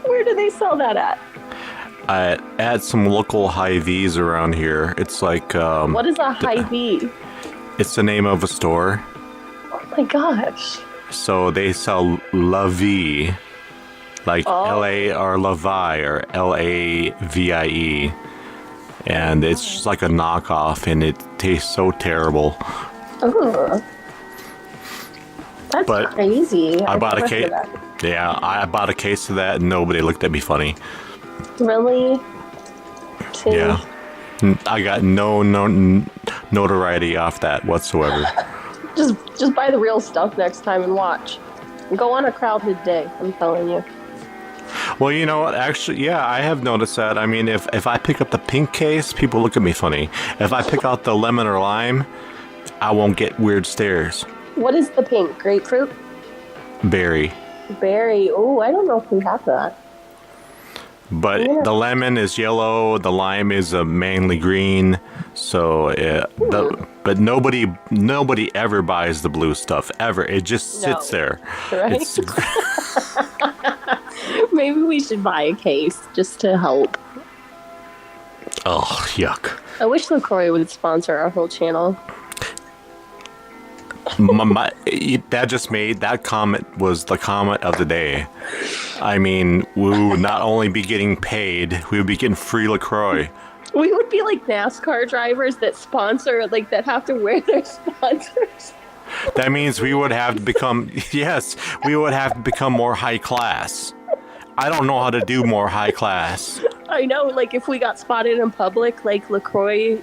Where do they sell that at? At some local Hy-Vees around here. It's like... what is a Hy-Vee? It's the name of a store. Oh my gosh. So they sell La Vie. Like L-A or La Vie or L-A-V-I-E. And it's just like a knockoff, and it tastes so terrible. Ugh. That's crazy. I bought a never case. heard of that. Yeah, I bought a case of that, and nobody looked at me funny. Really? See? Yeah, I got no notoriety off that whatsoever. Just buy the real stuff next time and watch. Go on a crowded day. I'm telling you. Well, you know what? Actually, yeah, I have noticed that. I mean, if I pick up the pink case, people look at me funny. If I pick out the lemon or lime, I won't get weird stares. What is the pink? Grapefruit? Berry. Berry. Oh, I don't know if we have that. But the lemon is yellow, the lime is a mainly green. So, but nobody ever buys the blue stuff ever. It just sits there. Right? Maybe we should buy a case just to help. Oh, yuck. I wish LaCroix would sponsor our whole channel. That comment was the comment of the day. I mean, we would not only be getting paid, we would be getting free LaCroix. We would be like NASCAR drivers that sponsor, like that have to wear their sponsors. That means we would have to become, yes, we would have to become more high class. I don't know how to do more high class. I know, like if we got spotted in public, like LaCroix.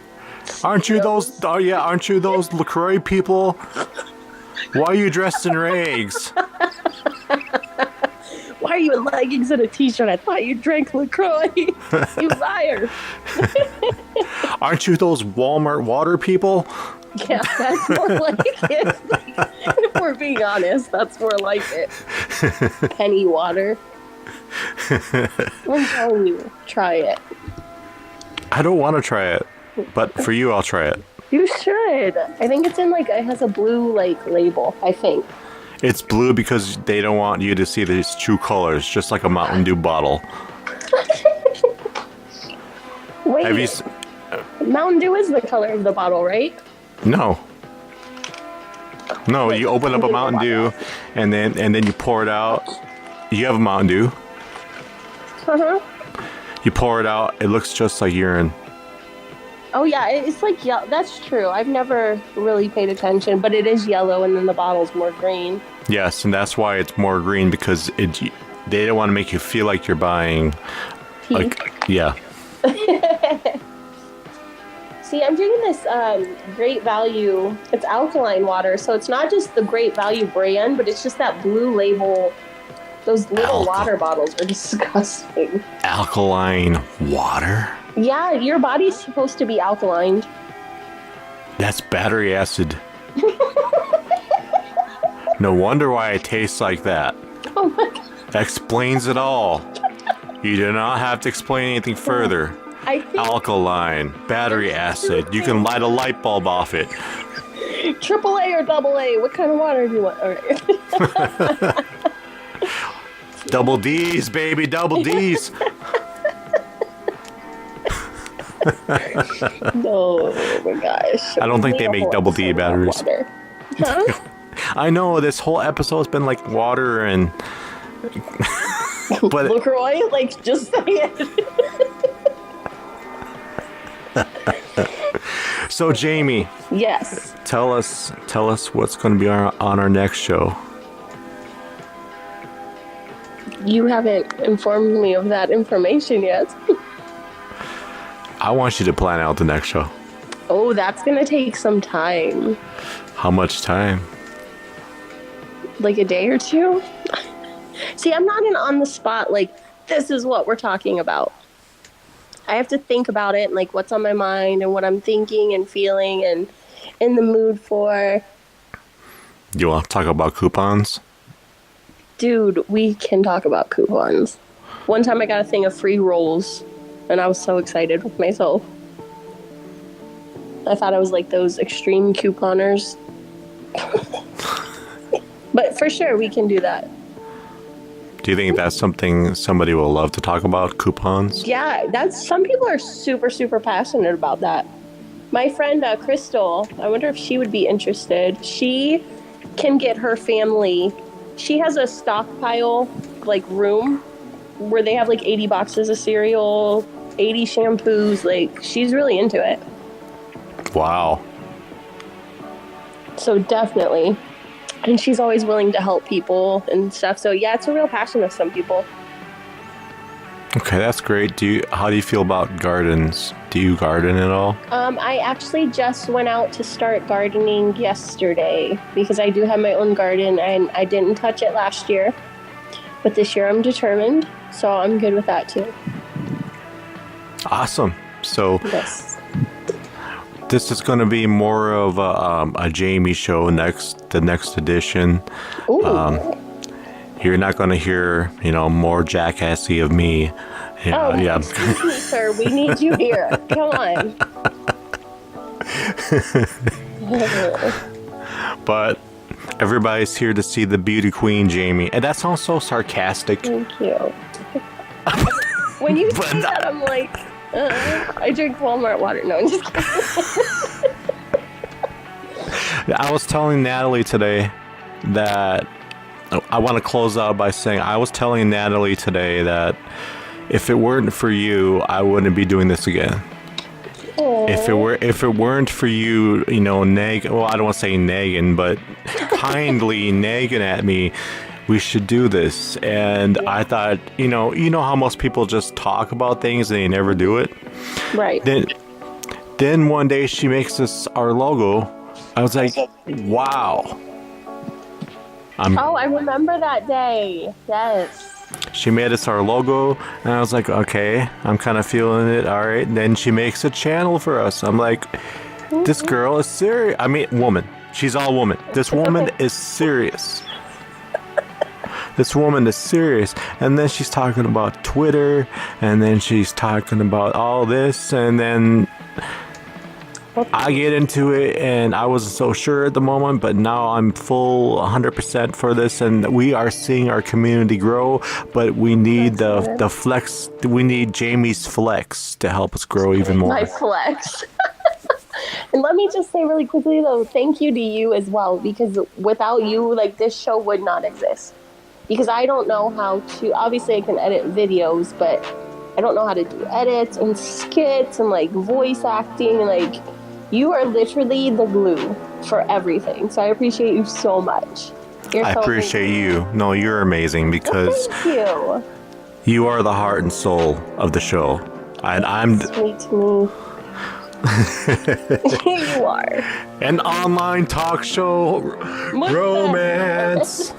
Aren't you those LaCroix people? Why are you dressed in rags? Why are you in leggings and a t-shirt? I thought you drank LaCroix. You liar. Aren't you those Walmart water people? Yeah, that's more like it. If we're being honest, that's more like it. Penny water. I'm telling you, try it. I don't want to try it, but for you, I'll try it. You should. I think it's in like, it has a blue like label, I think. It's blue because they don't want you to see these true colors, just like a Mountain Dew bottle. Wait, Have you Mountain Dew is the color of the bottle, right? No. No, you open up a Mountain Dew, and then you pour it out. You have a Mountain Dew. Uh-huh. You pour it out. It looks just like urine. Oh yeah, it's like yellow. That's true. I've never really paid attention, but it is yellow, and then the bottle's more green. Yes, and that's why it's more green, because they don't want to make you feel like you're buying. Yeah. See, I'm drinking this Great Value. It's alkaline water, so it's not just the Great Value brand, but it's just that blue label. Those little water bottles are disgusting. Alkaline water? Yeah, your body's supposed to be alkaline. That's battery acid. No wonder why it tastes like that. Oh my God. Explains it all. You do not have to explain anything further. Alkaline, battery acid. You can light a light bulb off it. AAA or AA? What kind of water do you want? All right. Double D's, baby, double D's. Oh my gosh. I don't think they make double D batteries. Huh? I know this whole episode's been like water and. But LaCroix, like, just say it. So Jaimie. Yes. Tell us what's going to be on our next show. You haven't informed me of that information yet. I want you to plan out the next show. Oh, that's gonna take some time. How much time? Like a day or two? See, I'm not on the spot, like, this is what we're talking about. I have to think about it, and, like, what's on my mind and what I'm thinking and feeling and in the mood for. You want to talk about coupons? Dude, we can talk about coupons. One time I got a thing of free rolls, and I was so excited with myself. I thought I was like those extreme couponers. But for sure, we can do that. Do you think that's something somebody will love to talk about, coupons? Yeah, some people are super, super passionate about that. My friend Crystal, I wonder if she would be interested. She can get her family, she has a stockpile, like, room where they have like 80 boxes of cereal, 80 shampoos. Like, she's really into it. Wow. So definitely. And she's always willing to help people and stuff. So yeah, it's a real passion of some people. Okay, that's great. How do you feel about gardens? Do you garden at all? I actually just went out to start gardening yesterday because I do have my own garden and I didn't touch it last year. But this year I'm determined, so I'm good with that too. Awesome. So yes. This is going to be more of a Jaimie show the next edition. You're not going to hear, more jackassy of me. Yeah. Excuse me, sir. We need you here. Come on. But everybody's here to see the beauty queen, Jaimie. And that sounds so sarcastic. Thank you. When you say that, I'm like, I drink Walmart water. No, I'm just kidding. I was telling Natalie today that I want to close out by saying I was telling Natalie today that if it weren't for you, I wouldn't be doing this again. Aww. If it weren't for you, I don't want to say nagging, but kindly nagging at me, we should do this. And I thought, you know how most people just talk about things and they never do it? Right. Then one day she makes us our logo. I was like, wow. I remember that day. Yes. She made us our logo, and I was like, okay, I'm kind of feeling it. All right. And then she makes a channel for us. I'm like, this girl is serious. I mean, woman. She's all woman. This woman is serious. This woman is serious. And then she's talking about Twitter, and then she's talking about all this, and then I get into it, and I wasn't so sure at the moment, but now I'm full 100% for this, and we are seeing our community grow, but we need the flex. We need Jaimie's flex to help us grow even more. My flex. And let me just say really quickly, though, thank you to you as well, because without you, like, this show would not exist. Because I don't know how to, obviously I can edit videos, but I don't know how to do edits and skits and, like, voice acting, like, you are literally the glue for everything. So I appreciate you so much. I appreciate you. No, you're amazing because thank you are the heart and soul of the show. And I'm sweet to me. You are. An online talk show romance.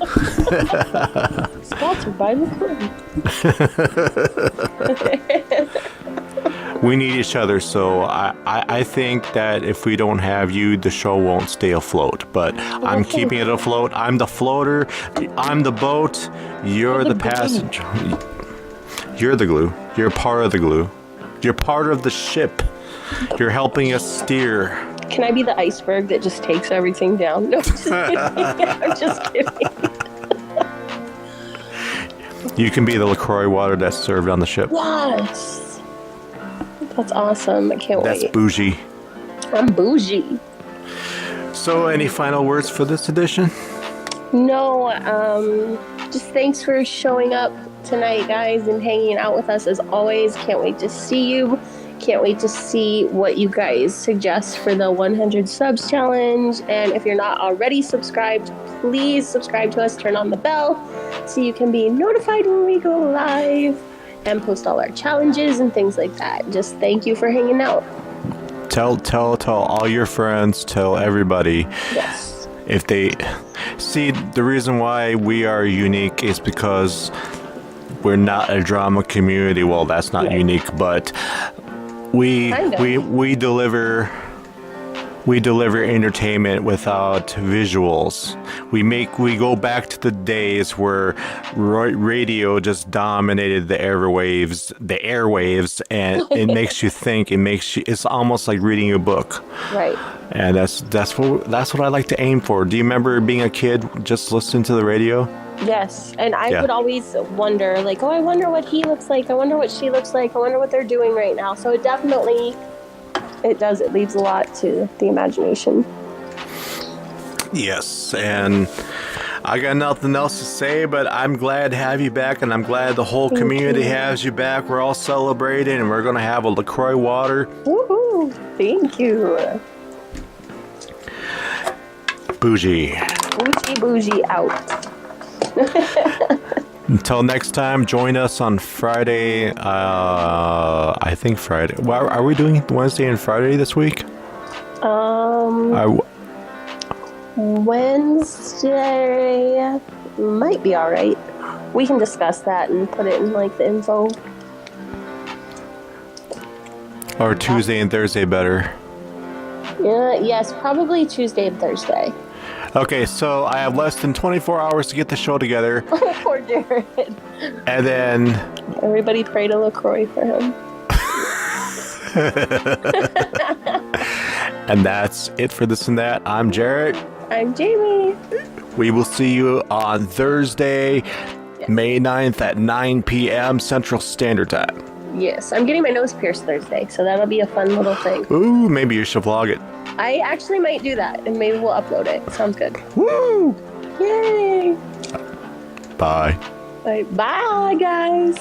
Sponsored by LaCroix. We need each other, so I think that if we don't have you, the show won't stay afloat. But I'm keeping it afloat. I'm the floater. I'm the boat. You're the passenger. You're the glue. You're part of the glue. You're part of the ship. You're helping us steer. Can I be the iceberg that just takes everything down? No, I'm just kidding. I'm just kidding. You can be the LaCroix water that's served on the ship. Yes. That's awesome. I can't wait. That's bougie. I'm bougie. So, any final words for this edition? No, just thanks for showing up tonight, guys, and hanging out with us as always. Can't wait to see you. Can't wait to see what you guys suggest for the 100 subs challenge. And if you're not already subscribed, please subscribe to us. Turn on the bell so you can be notified when we go live and post all our challenges and things like that. Just thank you for hanging out. Tell all your friends, tell everybody. Yes. If they see, the reason why we are unique is because we're not a drama community. Well, that's not unique, but we deliver entertainment without visuals. We go back to the days where radio just dominated the airwaves, and it makes you think. It's almost like reading a book. Right. And that's what I like to aim for. Do you remember being a kid just listening to the radio? Yes, and I would always wonder, like, oh, I wonder what he looks like. I wonder what she looks like. I wonder what they're doing right now. So it definitely, it leaves a lot to the imagination. Yes, and I got nothing else to say, but I'm glad to have you back, and I'm glad the whole community has you back. We're all celebrating, and we're going to have a LaCroix Water. Woohoo! Thank you. Bougie. Bougie out. Until next time, join us on Friday. I think Friday. Well, are we doing Wednesday and Friday this week? Wednesday might be all right. We can discuss that and put it in like the info. Or Tuesday and Thursday better. Yes, probably Tuesday and Thursday. Okay, so I have less than 24 hours to get the show together. Oh, poor Jared. And then... Everybody pray to LaCroix for him. And that's it for This and That. I'm Jared. I'm Jaimie. We will see you on Thursday, May 9th at 9 p.m. Central Standard Time. Yes, I'm getting my nose pierced Thursday, so that'll be a fun little thing. Ooh, maybe you should vlog it. I actually might do that, and maybe we'll upload it. Sounds good. Woo! Yay! Bye. Bye, guys.